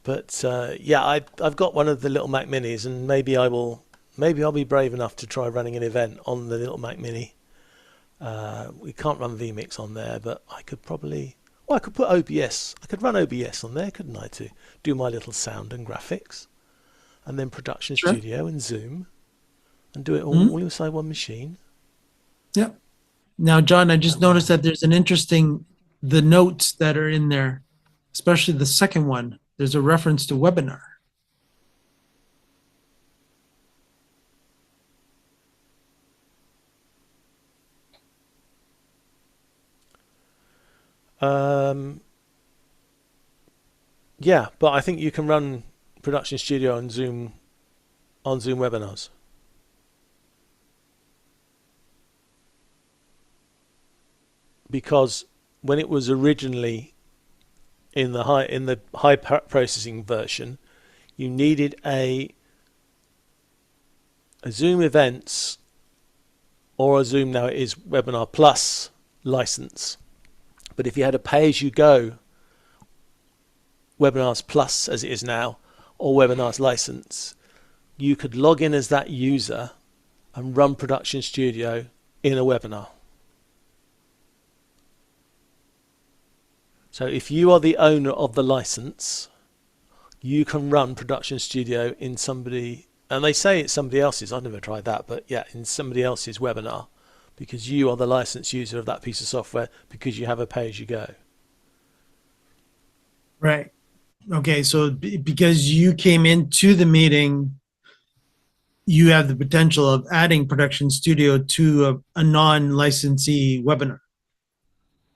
But yeah, I've got one of the little Mac Minis, and maybe I'll be brave enough to try running an event on the little Mac Mini. We can't run vMix on there, but I could probably... Well, I could put OBS. I could run OBS on there, couldn't I, to do my little sound and graphics, and then Production Studio and Zoom, and do it all inside one machine. Yep. Now, John, I just noticed that there's the notes that are in there, especially the second one. There's a reference to webinar. Yeah, but I think you can run Production Studio and Zoom on Zoom webinars? Because when it was originally in the high processing version, you needed a Zoom Events or a Zoom, now it is Webinar Plus license. But if you had a pay-as-you-go Webinars Plus, as it is now, or Webinars license, you could log in as that user and run Production Studio in a webinar. So if you are the owner of the license, you can run Production Studio in somebody, and they say it's somebody else's, I've never tried that, but yeah, in somebody else's webinar, because you are the licensed user of that piece of software because you have a pay-as-you-go. Right. Okay, so because you came into the meeting, you have the potential of adding Production Studio to a non-licensee webinar,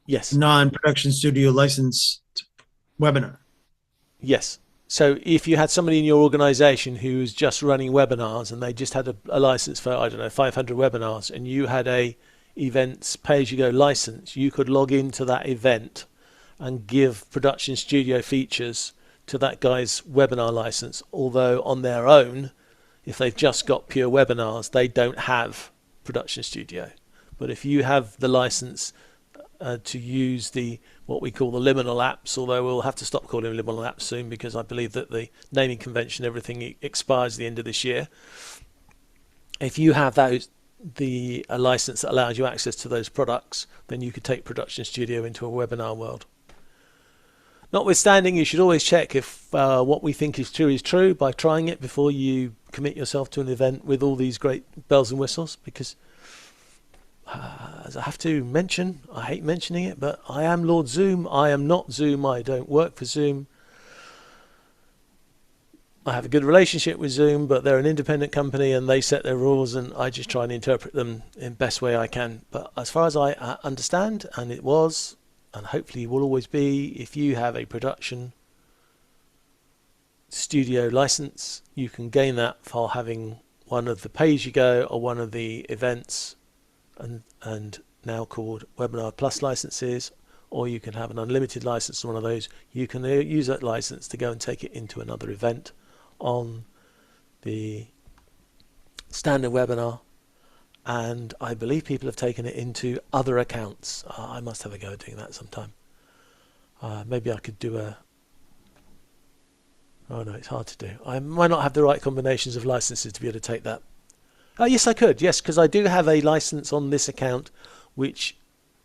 Yes. non-Production Studio licensed webinar. Yes. So if you had somebody in your organization who was just running webinars and they just had a license for, I don't know, 500 webinars, and you had a events pay-as-you-go license, you could log into that event and give Production Studio features to that guy's webinar license, although on their own, if they've just got pure webinars, they don't have Production Studio. But if you have the license to use the what we call the liminal apps, although we'll have to stop calling them liminal apps soon because I believe that the naming convention, everything expires at the end of this year. If you have those, a license that allows you access to those products, then you could take Production Studio into a webinar world. Notwithstanding, you should always check if what we think is true by trying it before you commit yourself to an event with all these great bells and whistles, because as I have to mention, I hate mentioning it, but I am Lord Zoom. I am not Zoom. I don't work for Zoom. I have a good relationship with Zoom, but they're an independent company and they set their rules, and I just try and interpret them in the best way I can. But as far as I understand, and it was, and hopefully will always be, if you have a Production Studio license, you can gain that for having one of the pay-as-you-go or one of the events and now called Webinar Plus licenses, or you can have an unlimited license to one of those. You can use that license to go and take it into another event on the standard webinar, and I believe people have taken it into other accounts. I must have a go at doing that sometime. Maybe I could do oh no, it's hard to do. I might not have the right combinations of licenses to be able to take that. Oh yes, I could. Yes, because I do have a license on this account which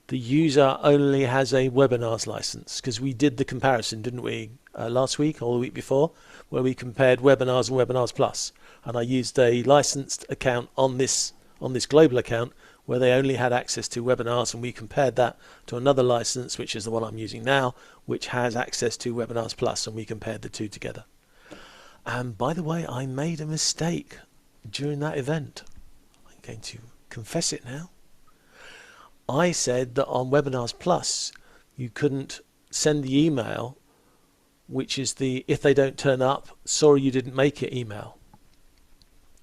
the user only has a webinars license, because we did the comparison, didn't we, last week or the week before, where we compared webinars and Webinars Plus, and I used a licensed account on this global account where they only had access to webinars, and we compared that to another license, which is the one I'm using now, which has access to Webinars Plus, and we compared the two together. And by the way, I made a mistake during that event. I'm going to confess it now. I said that on Webinars Plus you couldn't send the email, which is the if they don't turn up, sorry you didn't make it email.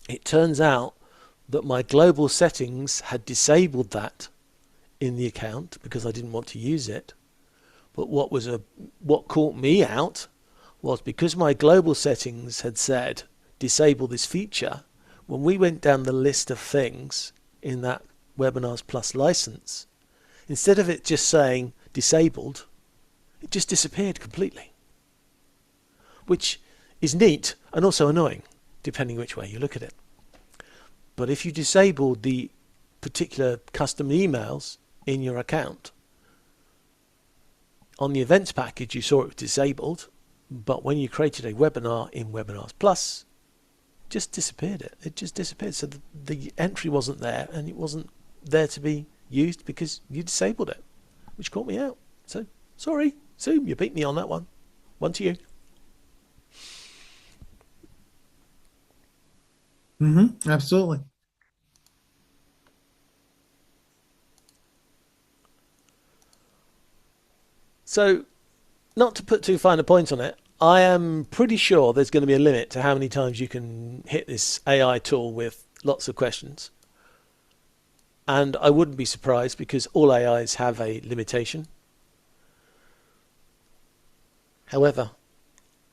It turns out that my global settings had disabled that in the account because I didn't want to use it. But what caught me out was, because my global settings had said disable this feature, when we went down the list of things in that Webinars Plus license, instead of it just saying disabled, it just disappeared completely, which is neat and also annoying depending which way you look at it. But if you disabled the particular custom emails in your account, on the events package you saw it was disabled, but when you created a webinar in Webinars Plus, just disappeared it. It just disappeared. So the entry wasn't there, and it wasn't there to be used because you disabled it, which caught me out. So sorry, Zoom, you beat me on that one. One to you. Absolutely. So, not to put too fine a point on it, I am pretty sure there's going to be a limit to how many times you can hit this AI tool with lots of questions. And I wouldn't be surprised because all AIs have a limitation. However,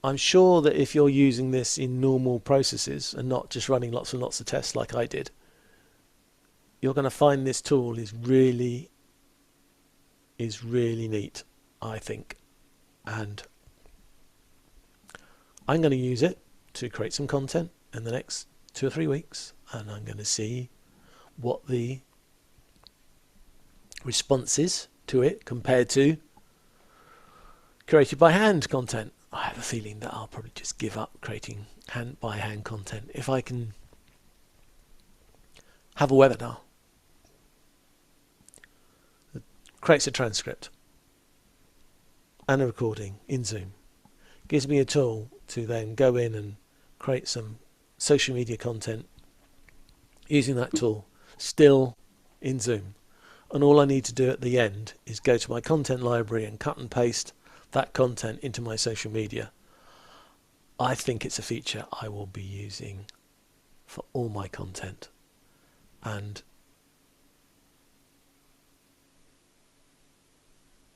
I'm sure that if you're using this in normal processes and not just running lots and lots of tests like I did, you're going to find this tool is really neat, I think. And I'm going to use it to create some content in the next 2 or 3 weeks, and I'm going to see what the response is to it compared to created by hand content. I have a feeling that I'll probably just give up creating by hand content if I can have a webinar that creates a transcript and a recording in Zoom. Gives me a tool to then go in and create some social media content using that tool still in Zoom. And all I need to do at the end is go to my content library and cut and paste that content into my social media. I think it's a feature I will be using for all my content. And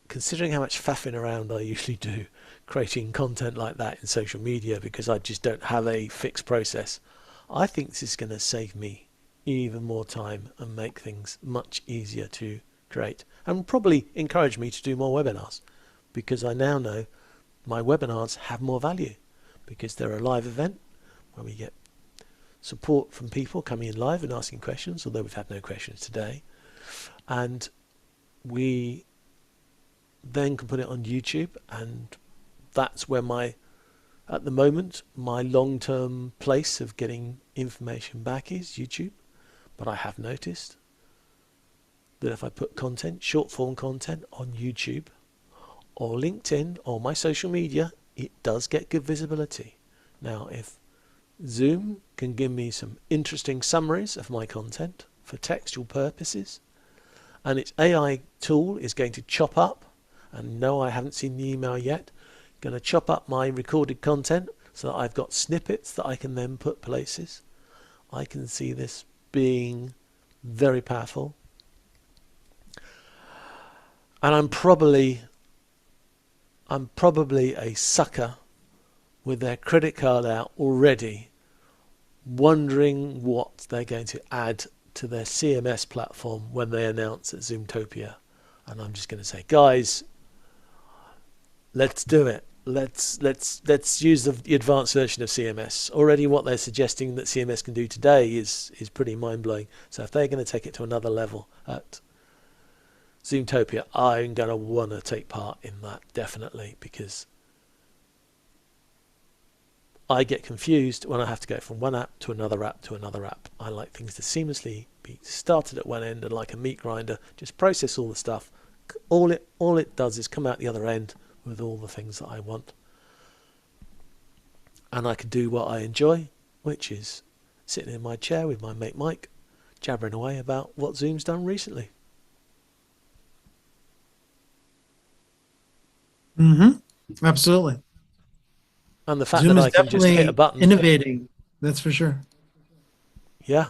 considering how much faffing around I usually do creating content like that in social media because I just don't have a fixed process, I think this is going to save me even more time and make things much easier to create, and probably encourage me to do more webinars, because I now know my webinars have more value because they're a live event where we get support from people coming in live and asking questions, although we've had no questions today, and we then can put it on YouTube, and that's where at the moment my long-term place of getting information back is YouTube. But I have noticed that if I put content, short form content on YouTube or LinkedIn or my social media, it does get good visibility. Now, if Zoom can give me some interesting summaries of my content for textual purposes, and its AI tool is going to chop up, and no, I haven't seen the email yet, going to chop up my recorded content so that I've got snippets that I can then put places, I can see this being very powerful. And I'm probably a sucker with their credit card out already, wondering what they're going to add to their CMS platform when they announce at Zoomtopia. And I'm just going to say, guys, let's do it. Let's use the advanced version of CMS. Already what they're suggesting that CMS can do today is pretty mind-blowing. So if they're going to take it to another level at Zoomtopia, I'm going to want to take part in that, definitely, because I get confused when I have to go from one app to another app to another app. I like things to seamlessly be started at one end and, like a meat grinder, just process all the stuff. All it does is come out the other end with all the things that I want, and I can do what I enjoy, which is sitting in my chair with my mate Mike, jabbering away about what Zoom's done recently. Absolutely. And the fact Zoom that is I can just hit a definitely button. innovating. That's for sure. Yeah.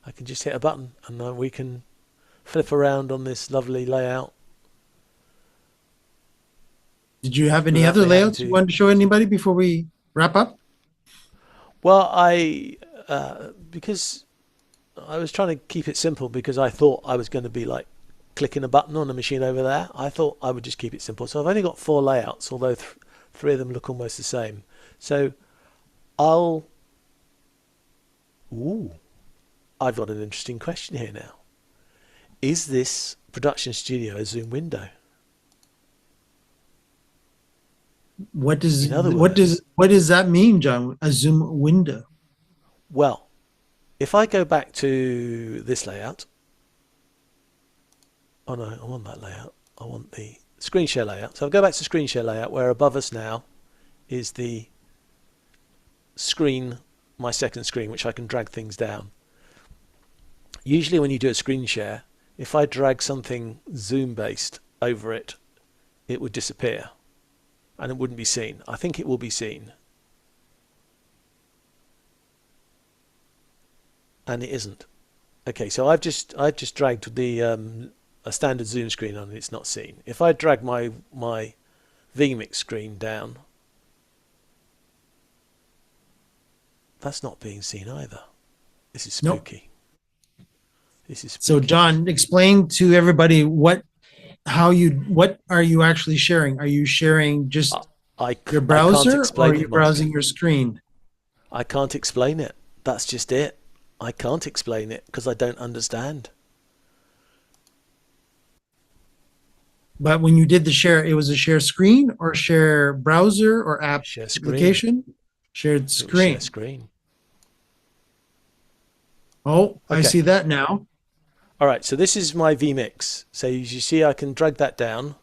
I can just hit a button and then we can flip around on this lovely layout. Did you have any Without other me having layouts you to- wanted to show anybody before we wrap up? Well, because I was trying to keep it simple, because I thought I was going to be like clicking a button on a machine over there. I thought I would just keep it simple. So I've only got 4 layouts, although 3 of them look almost the same. So I've got an interesting question here now. Is this production studio a Zoom window? What does In other what does that mean, John? A Zoom window? Well, if I go back to this layout, oh no, I want that layout. I want the screen share layout. So I'll go back to screen share layout, where above us now is the screen, my second screen, which I can drag things down. Usually when you do a screen share, if I drag something Zoom based over it, it would disappear and it wouldn't be seen. I think it will be seen. And it isn't. Okay, so I've just dragged the a standard zoom screen on and it's not seen. If I drag my vMix screen down, that's not being seen either. This is spooky. Nope. This is spooky. So John, explain to everybody what are you actually sharing? Are you sharing just your browser, or are you browsing your screen? I can't explain it. That's just it. I can't explain it because I don't understand. But when you did the share, it was a share screen or share browser or app share screen. Application? Shared screen. Share screen. Oh, okay. I see that now. All right, so this is my vMix. So as you see, I can drag that down,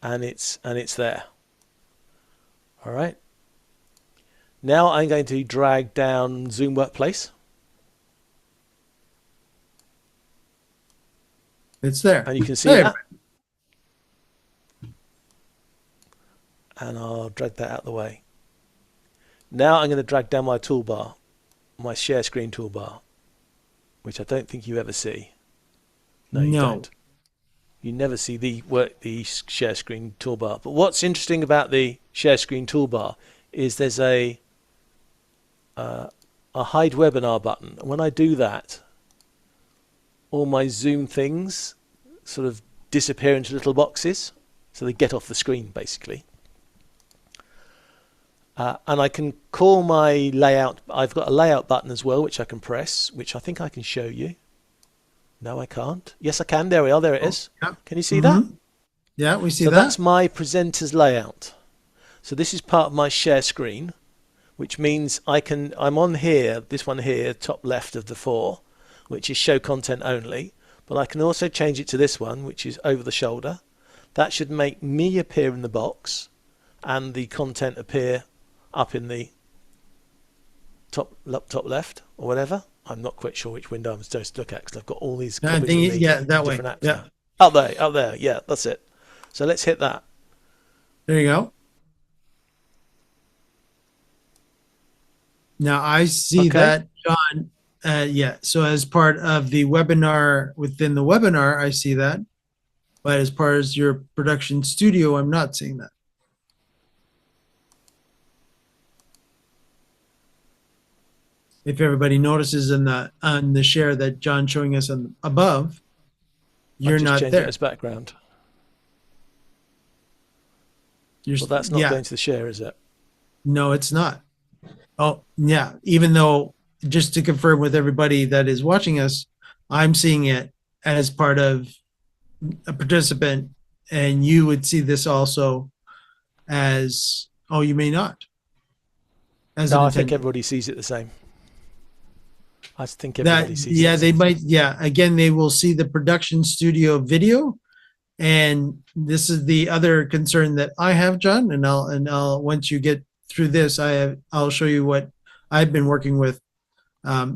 and it's there. All right. Now I'm going to drag down Zoom Workplace. It's there. And you can see that. And I'll drag that out of the way. Now I'm going to drag down my toolbar, my share screen toolbar, which I don't think you ever see. No, you don't. You never see the share screen toolbar. But what's interesting about the share screen toolbar is there's a hide webinar button. And when I do that, all my Zoom things sort of disappear into little boxes. So they get off the screen, basically. And I can call my layout. I've got a layout button as well, which I can press, which I think I can show you. No, I can't. Yes, I can. There we are. There it is. Yeah. Can you see that? Yeah, we see that. So that's my presenter's layout. So this is part of my share screen, which means I'm on here, this one here, top left of the 4, which is show content only. But I can also change it to this one, which is over the shoulder. That should make me appear in the box and the content appear up in the top left or whatever. I'm not quite sure which window I'm supposed to look at because I've got all these that way. Apps Yeah. Up there. Yeah, that's it. So let's hit that. There you go. Now I see that, John. Yeah. So as part of the webinar, within the webinar, I see that. But as far as your production studio, I'm not seeing that. If everybody notices on the share that John's showing us above, you're not there. As background. Well, that's not going to the share, is it? No, it's not. Oh, yeah. Even though, just to confirm with everybody that is watching us, I'm seeing it as part of a participant, and you would see this also as, oh, you may not. No, I think everybody sees it the same. I think everybody sees it. Yeah, they might. Yeah, again, they will see the production studio video. And this is the other concern that I have, John, and I'll once you get through this, I'll show you what I've been working with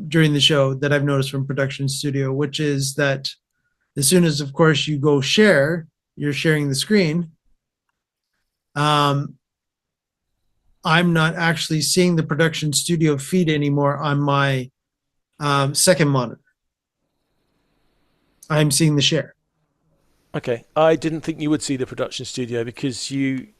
during the show that I've noticed from Production Studio, which is that as soon as, of course, you go share, you're sharing the screen. I'm not actually seeing the Production Studio feed anymore on my second monitor. I'm seeing the share. Okay, I didn't think you would see the production studio because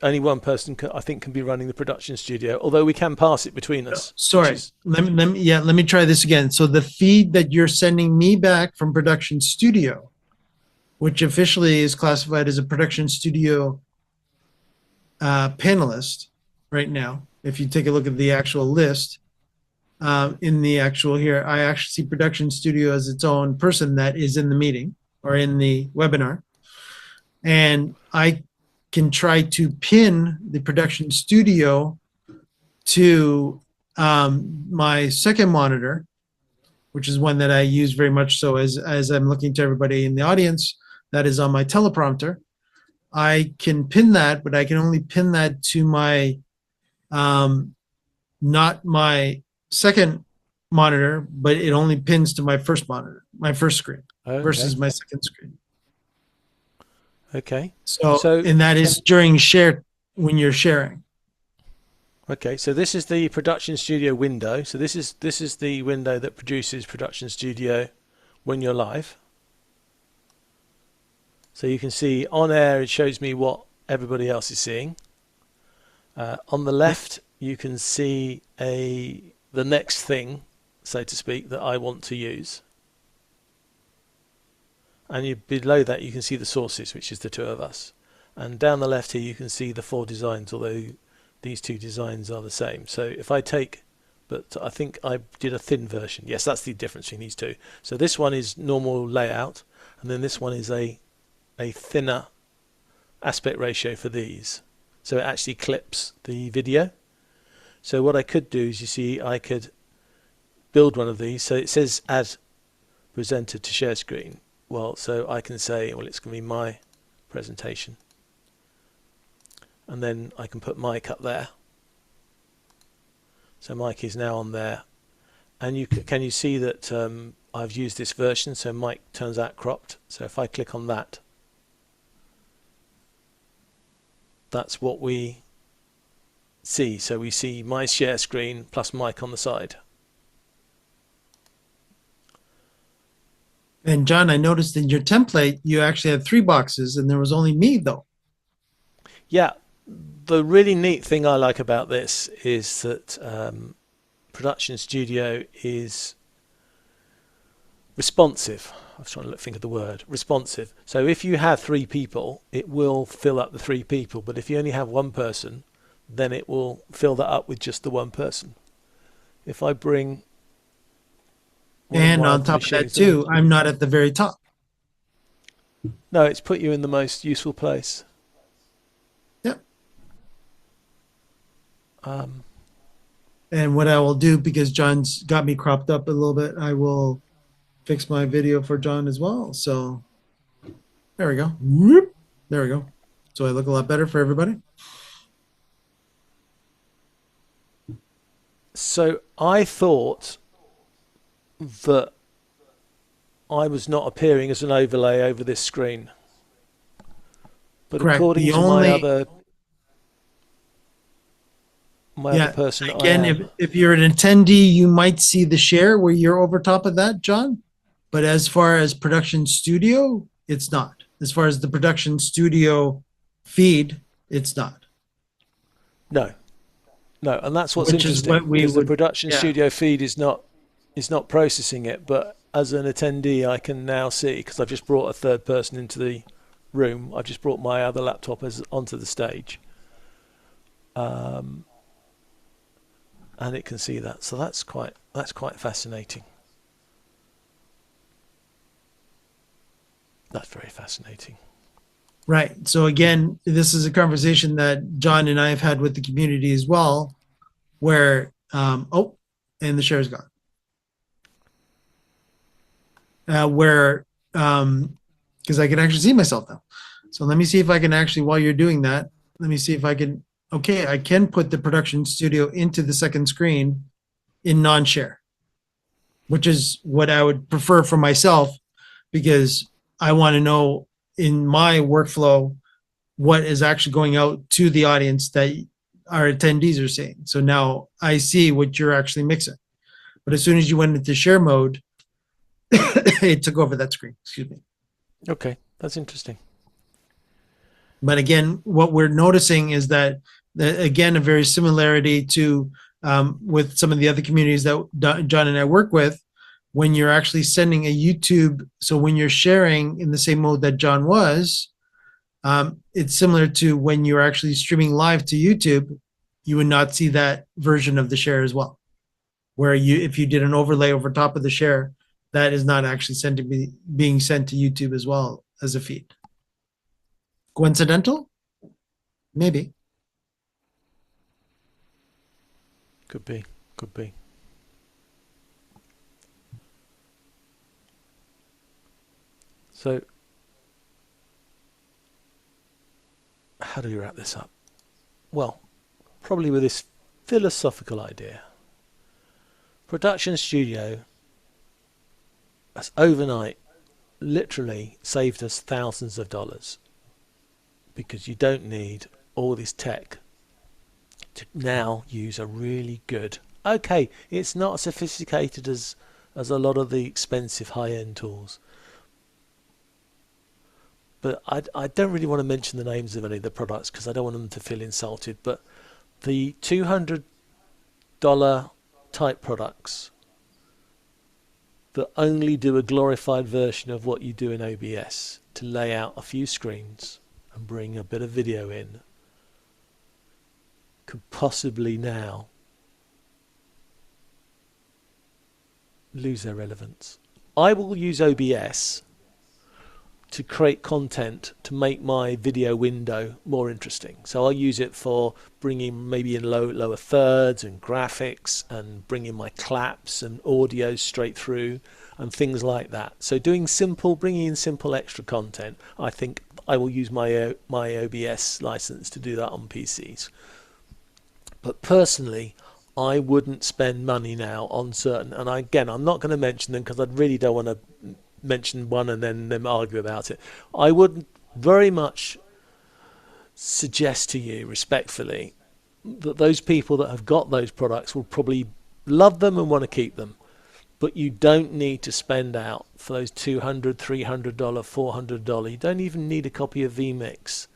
only one person I think can be running the production studio, although we can pass it between us. Sorry, let me try this again. So the feed that you're sending me back from Production Studio, which officially is classified as a Production Studio panelist right now, if you take a look at the actual list, in the actual here, I actually see Production Studio as its own person that is in the meeting or in the webinar. And I can try to pin the Production Studio to my second monitor, which is one that I use very much so as I'm looking to everybody in the audience that is on my teleprompter. I can pin that, but I can only pin that to my, not my second monitor, but it only pins to my first monitor, my first screen versus my second screen. Okay. So, So and that is during share when you're sharing. okay, so this is the production studio window. So this is the window that produces production studio when you're live. So you can see on air it shows me what everybody else is seeing. On the left you can see the next thing, so to speak, that I want to use. And below that you can see the sources, which is the two of us. And down the left here you can see the 4 designs, although these 2 designs are the same. So if I take, but I think I did a thin version. Yes, that's the difference between these 2. So this one is normal layout, and then this one is a thinner aspect ratio for these. So it actually clips the video. So what I could do is, you see, I could build one of these. So it says add presenter to share screen. Well, so I can say, well, it's going to be my presentation. And then I can put Mike up there. So Mike is now on there. And can you see that I've used this version, so Mike turns out cropped. So if I click on that, that's what we see. So we see my share screen plus Mike on the side. And John, I noticed in your template, you actually had 3 boxes and there was only me though. Yeah, the really neat thing I like about this is that Production Studio is responsive. I was trying to think of the word, responsive. So if you have 3 people, it will fill up the 3 people. But if you only have 1 person, then it will fill that up with just the 1 person. If I bring... And on top of that too, I'm not at the very top. No, it's put you in the most useful place. Yep. And what I will do, because John's got me cropped up a little bit, I will fix my video for John as well. So there we go. Whoop. There we go. So I look a lot better for everybody. So I thought that I was not appearing as an overlay over this screen. But Correct. according to my other person, again, if you're an attendee, you might see the share where you're over top of that, John. But as far as production studio, it's not. As far as the production studio feed, it's not. No, and that's what's Which is interesting. what we because would- the production yeah. studio feed is not processing it, but as an attendee, I can now see, because I've just brought a 3rd person into the room. I've just brought my other laptop onto the stage, and it can see that. So that's quite fascinating. That's very fascinating. Right. So again, this is a conversation that John and I have had with the community as well, where and the share's gone. Because I can actually see myself now. So let me see if I can actually, while you're doing that, let me see if I can. Okay, I can put the production studio into the second screen in non-share, which is what I would prefer for myself, because I want to know in my workflow what is actually going out to the audience that our attendees are seeing. So now I see what you're actually mixing. But as soon as you went into share mode, it took over that screen. Excuse me. Okay, that's interesting. But again, what we're noticing is that, again, a very similarity to with some of the other communities that John and I work with, when you're actually sending a YouTube, so when you're sharing in the same mode that John was, it's similar to when you're actually streaming live to YouTube, you would not see that version of the share as well. Where if you did an overlay over top of the share, that is not actually being sent to YouTube as well as a feed. Coincidental? Maybe. Could be. So, how do we wrap this up? Well, probably with this philosophical idea. Production Studio has overnight literally saved us thousands of dollars. because you don't need all this tech to now use a really good. Okay, it's not as sophisticated as a lot of the expensive high-end tools, but I don't really want to mention the names of any of the products because I don't want them to feel insulted. But the $200 type products that only do a glorified version of what you do in OBS to lay out a few screens and bring a bit of video in could possibly now lose their relevance. I will use OBS to create content to make my video window more interesting. So I'll use it for bringing maybe in lower thirds and graphics and bringing my claps and audio straight through and things like that. So bringing in simple extra content, I think I will use my OBS license to do that on PCs. But personally, I wouldn't spend money now on certain, and I'm not going to mention them because I really don't want to mention one and then them argue about it. I would very much suggest to you respectfully that those people that have got those products will probably love them and want to keep them, but you don't need to spend out for those $200, $300, $400. You don't even need a copy of vMix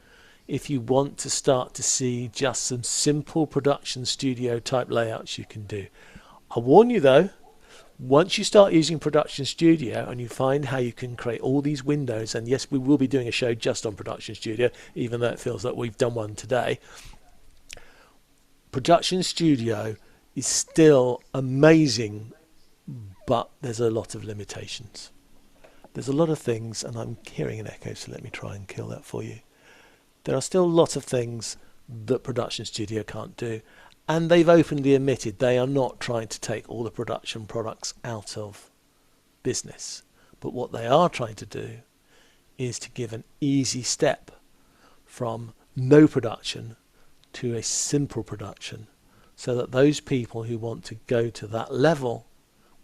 if you want to start to see just some simple production studio type layouts you can do. I warn you though, once you start using Production Studio and you find how you can create all these windows, and yes, we will be doing a show just on Production Studio, even though it feels like we've done one today. Production Studio is still amazing, but there's a lot of limitations. There's a lot of things, and I'm hearing an echo, so let me try and kill that for you. There are still lots of things that Production Studio can't do. And they've openly admitted they are not trying to take all the production products out of business. But what they are trying to do is to give an easy step from no production to a simple production, so that those people who want to go to that level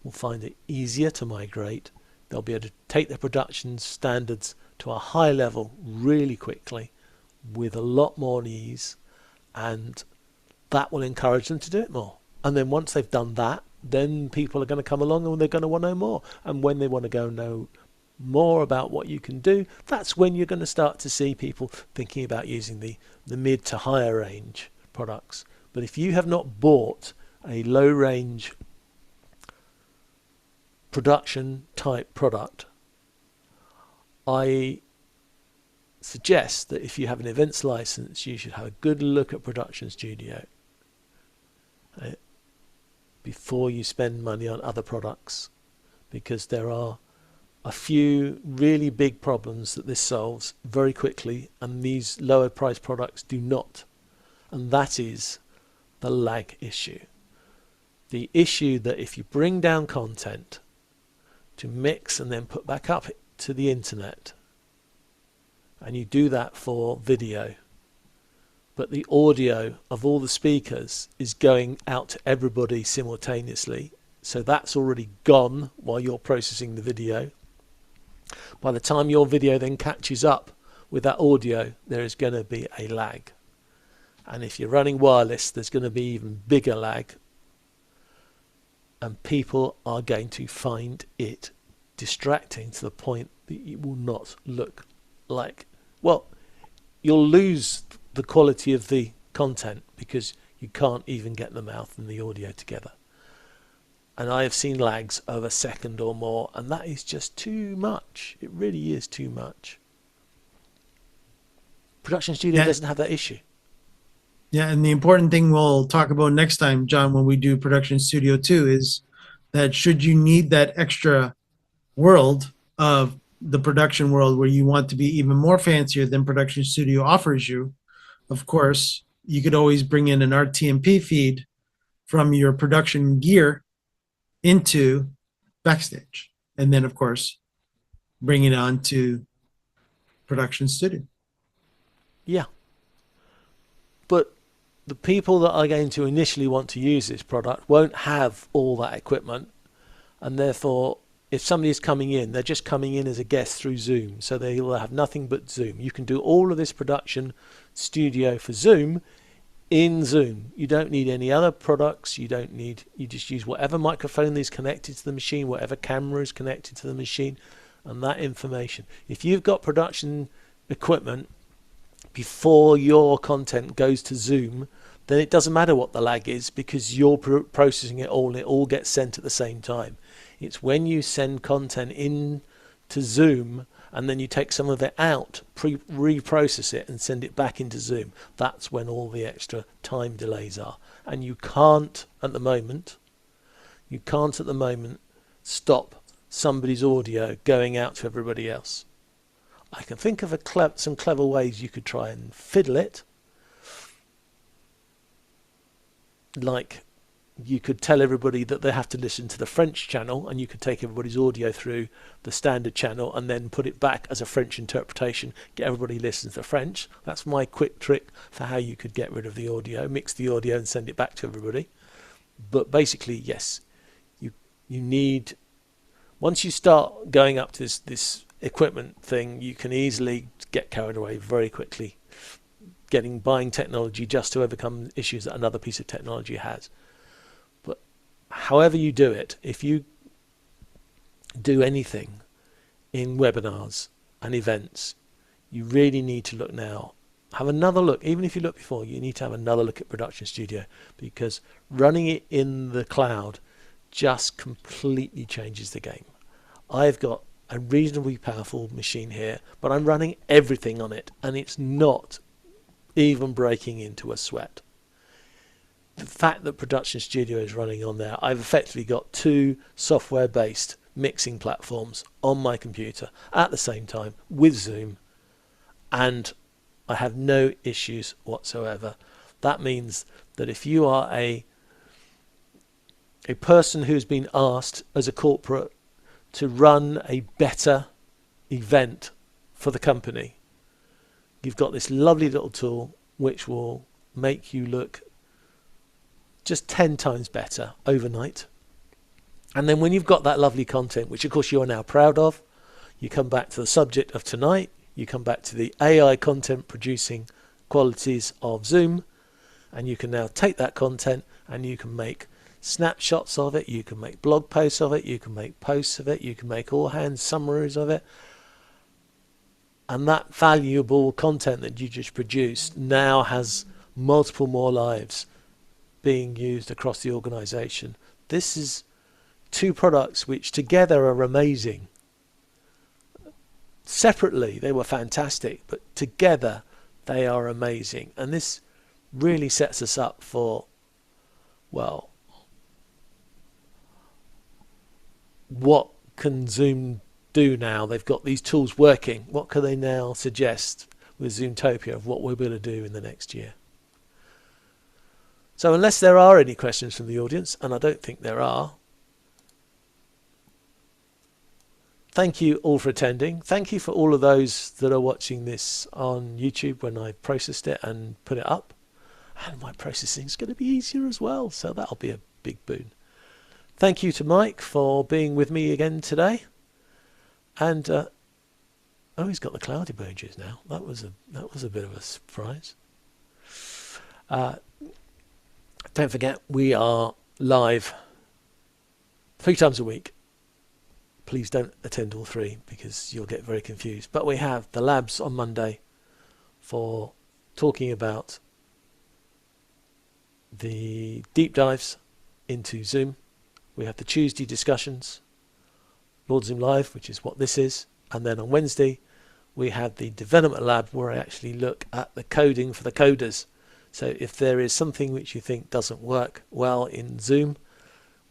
will find it easier to migrate. They'll be able to take their production standards to a high level really quickly with a lot more ease, and that will encourage them to do it more. And then once they've done that, then people are going to come along and they're going to want to know more. And when they want to go know more about what you can do, that's when you're going to start to see people thinking about using the mid to higher range products. But if you have not bought a low range production type product, I suggest that if you have an events license, you should have a good look at Production Studio before you spend money on other products, because there are a few really big problems that this solves very quickly, and these lower price products do not. And that is the lag issue. The issue that if you bring down content to mix and then put back up to the internet, and you do that for video, but the audio of all the speakers is going out to everybody simultaneously, so that's already gone while you're processing the video. By the time your video then catches up with that audio, there is going to be a lag. And if you're running wireless, there's going to be even bigger lag. And people are going to find it distracting to the point that it will not look like, well, you'll lose the quality of the content because you can't even get the mouth and the audio together. And I have seen lags of a second or more, and that is just too much. It really is too much. Production Studio doesn't have that issue. Yeah, and the important thing we'll talk about next time, John, when we do Production Studio 2, is that should you need that extra world of the production world where you want to be even more fancier than Production Studio offers you, of course, you could always bring in an RTMP feed from your production gear into Backstage. And then, of course, bring it on to Production Studio. Yeah. But the people that are going to initially want to use this product won't have all that equipment, and therefore if somebody is coming in, they're just coming in as a guest through Zoom, so they will have nothing but Zoom. You can do all of this production studio for Zoom in Zoom. You don't need any other products. You just use whatever microphone is connected to the machine, whatever camera is connected to the machine, and that information. If you've got production equipment before your content goes to Zoom, then it doesn't matter what the lag is, because you're processing it all and it all gets sent at the same time. It's when you send content in to Zoom and then you take some of it out, reprocess it and send it back into Zoom. That's when all the extra time delays are. And you can't at the moment stop somebody's audio going out to everybody else. I can think of some clever ways you could try and fiddle it. Like, you could tell everybody that they have to listen to the French channel, and you could take everybody's audio through the standard channel and then put it back as a French interpretation, get everybody listen to French. That's my quick trick for how you could get rid of the audio, mix the audio and send it back to everybody. But basically, yes, you need, once you start going up to this equipment thing, you can easily get carried away very quickly, buying technology just to overcome issues that another piece of technology has. But however you do it, if you do anything in webinars and events, you really need to look now. Have another look. Even if you looked before, you need to have another look at Production Studio, because running it in the cloud just completely changes the game. I've got a reasonably powerful machine here, but I'm running everything on it, and it's not even breaking into a sweat. The fact that Production Studio is running on there, I've effectively got two software-based mixing platforms on my computer at the same time with Zoom, and I have no issues whatsoever. That means that if you are a person who's been asked as a corporate to run a better event for the company, you've got this lovely little tool which will make you look just 10 times better overnight. And then when you've got that lovely content, which of course you are now proud of, you come back to the subject of tonight, you come back to the AI content producing qualities of Zoom, and you can now take that content and you can make snapshots of it, you can make blog posts of it, you can make posts of it, you can make all hands summaries of it. And that valuable content that you just produced now has multiple more lives being used across the organization. This is two products which together are amazing. Separately, they were fantastic, but together they are amazing. And this really sets us up for, well, what can Zoom do now? They've got these tools working. What can they now suggest with Zoomtopia of what we'll be able to do in the next year? So unless there are any questions from the audience, and I don't think there are, thank you all for attending. Thank you for all of those that are watching this on YouTube when I processed it and put it up. And my processing is going to be easier as well, so that'll be a big boon. Thank you to Mike for being with me again today. And oh, he's got the cloud emojis now. That was a bit of a surprise. Don't forget, we are live 3 times a week. Please don't attend all 3 because you'll get very confused. But we have the labs on Monday for talking about the deep dives into Zoom. We have the Tuesday discussions, Lord Zoom Live, which is what this is. And then on Wednesday, we have the development lab where I actually look at the coding for the coders. So if there is something which you think doesn't work well in Zoom,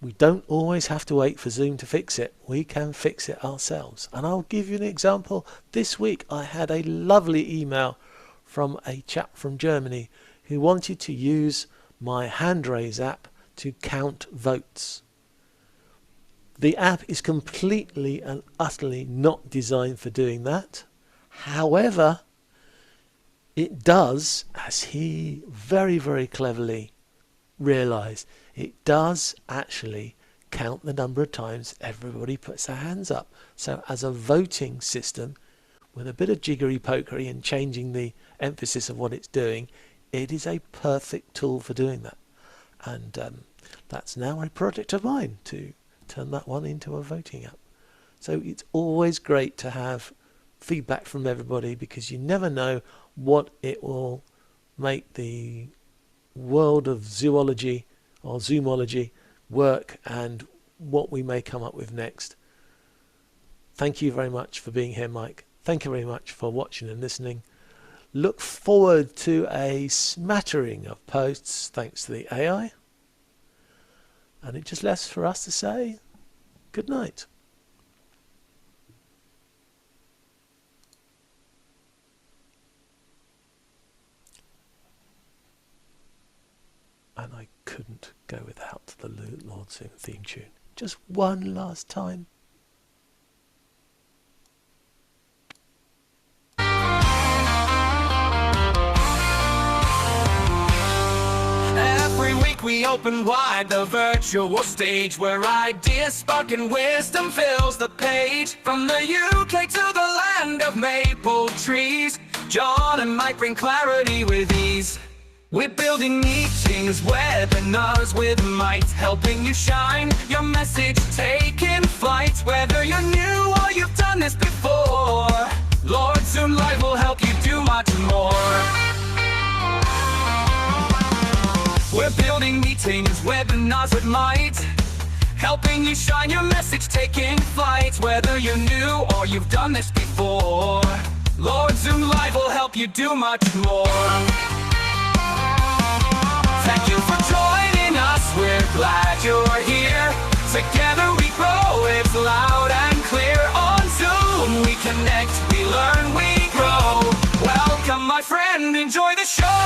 we don't always have to wait for Zoom to fix it. We can fix it ourselves. And I'll give you an example. This week I had a lovely email from a chap from Germany who wanted to use my Handraise app to count votes. The app is completely and utterly not designed for doing that. However, it does, as he very, very cleverly realized, it does actually count the number of times everybody puts their hands up. So as a voting system, with a bit of jiggery pokery and changing the emphasis of what it's doing, it is a perfect tool for doing that. And that's now a project of mine, to turn that one into a voting app. So it's always great to have feedback from everybody, because you never know what it will make the world of zoology or zoomology work, and what we may come up with next. Thank you very much for being here, Mike. Thank you very much for watching and listening. Look forward to a smattering of posts thanks to the AI. And it just left for us to say good night. And I couldn't go without the Lord Zoom theme tune. Just one last time. Every week we open wide the virtual stage, where ideas spark and wisdom fills the page. From the UK to the land of maple trees, John and Mike bring clarity with ease. We're building meetings, webinars with might, helping you shine your message, taking flight. Whether you're new or you've done this before, Lord Zoom Live will help you do much more. We're building meetings, webinars with might, helping you shine your message, taking flight. Whether you're new or you've done this before, Lord Zoom Live will help you do much more. Thank you for joining us, we're glad you're here. Together we grow, it's loud and clear. On Zoom we connect, we learn, we grow. Welcome my friend, enjoy the show.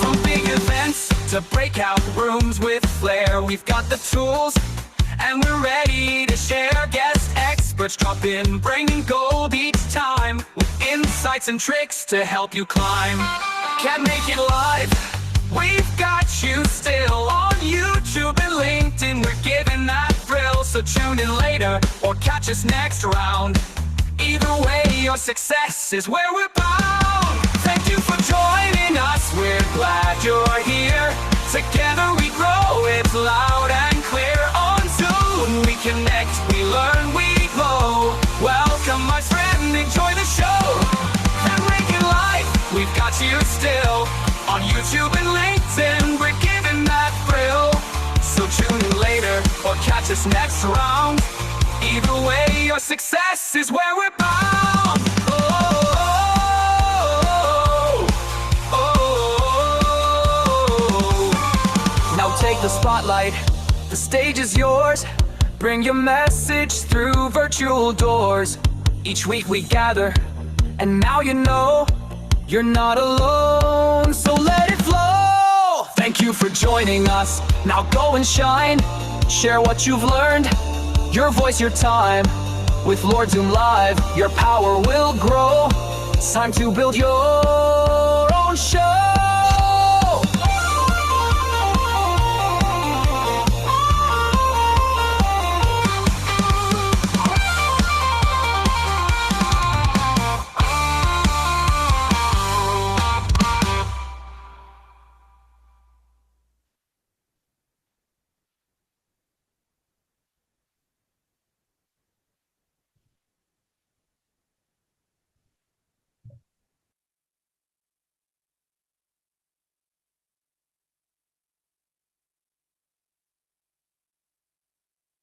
From big events to breakout rooms with flair, we've got the tools and we're ready to share. Guest experts drop in, bringing gold each time, with insights and tricks to help you climb. Can't make it live? We've got you still. On YouTube and LinkedIn, we're giving that thrill. So tune in later or catch us next round. Either way, your success is where we're bound. Thank you for joining us, we're glad you're here. Together we grow, it's loud and clear. On Zoom we connect, we learn, we glow. Welcome my friend, enjoy the show. And make it live, we've got you still. On YouTube and LinkedIn, we're giving that thrill. So tune in later or catch us next round. Either way, your success is where we're bound. Now take the spotlight, the stage is yours. Bring your message through virtual doors. Each week we gather, and now you know you're not alone, so let it flow. Thank you for joining us, now go and shine. Share what you've learned, your voice, your time. With Lord Zoom Live, your power will grow. It's time to build your own show.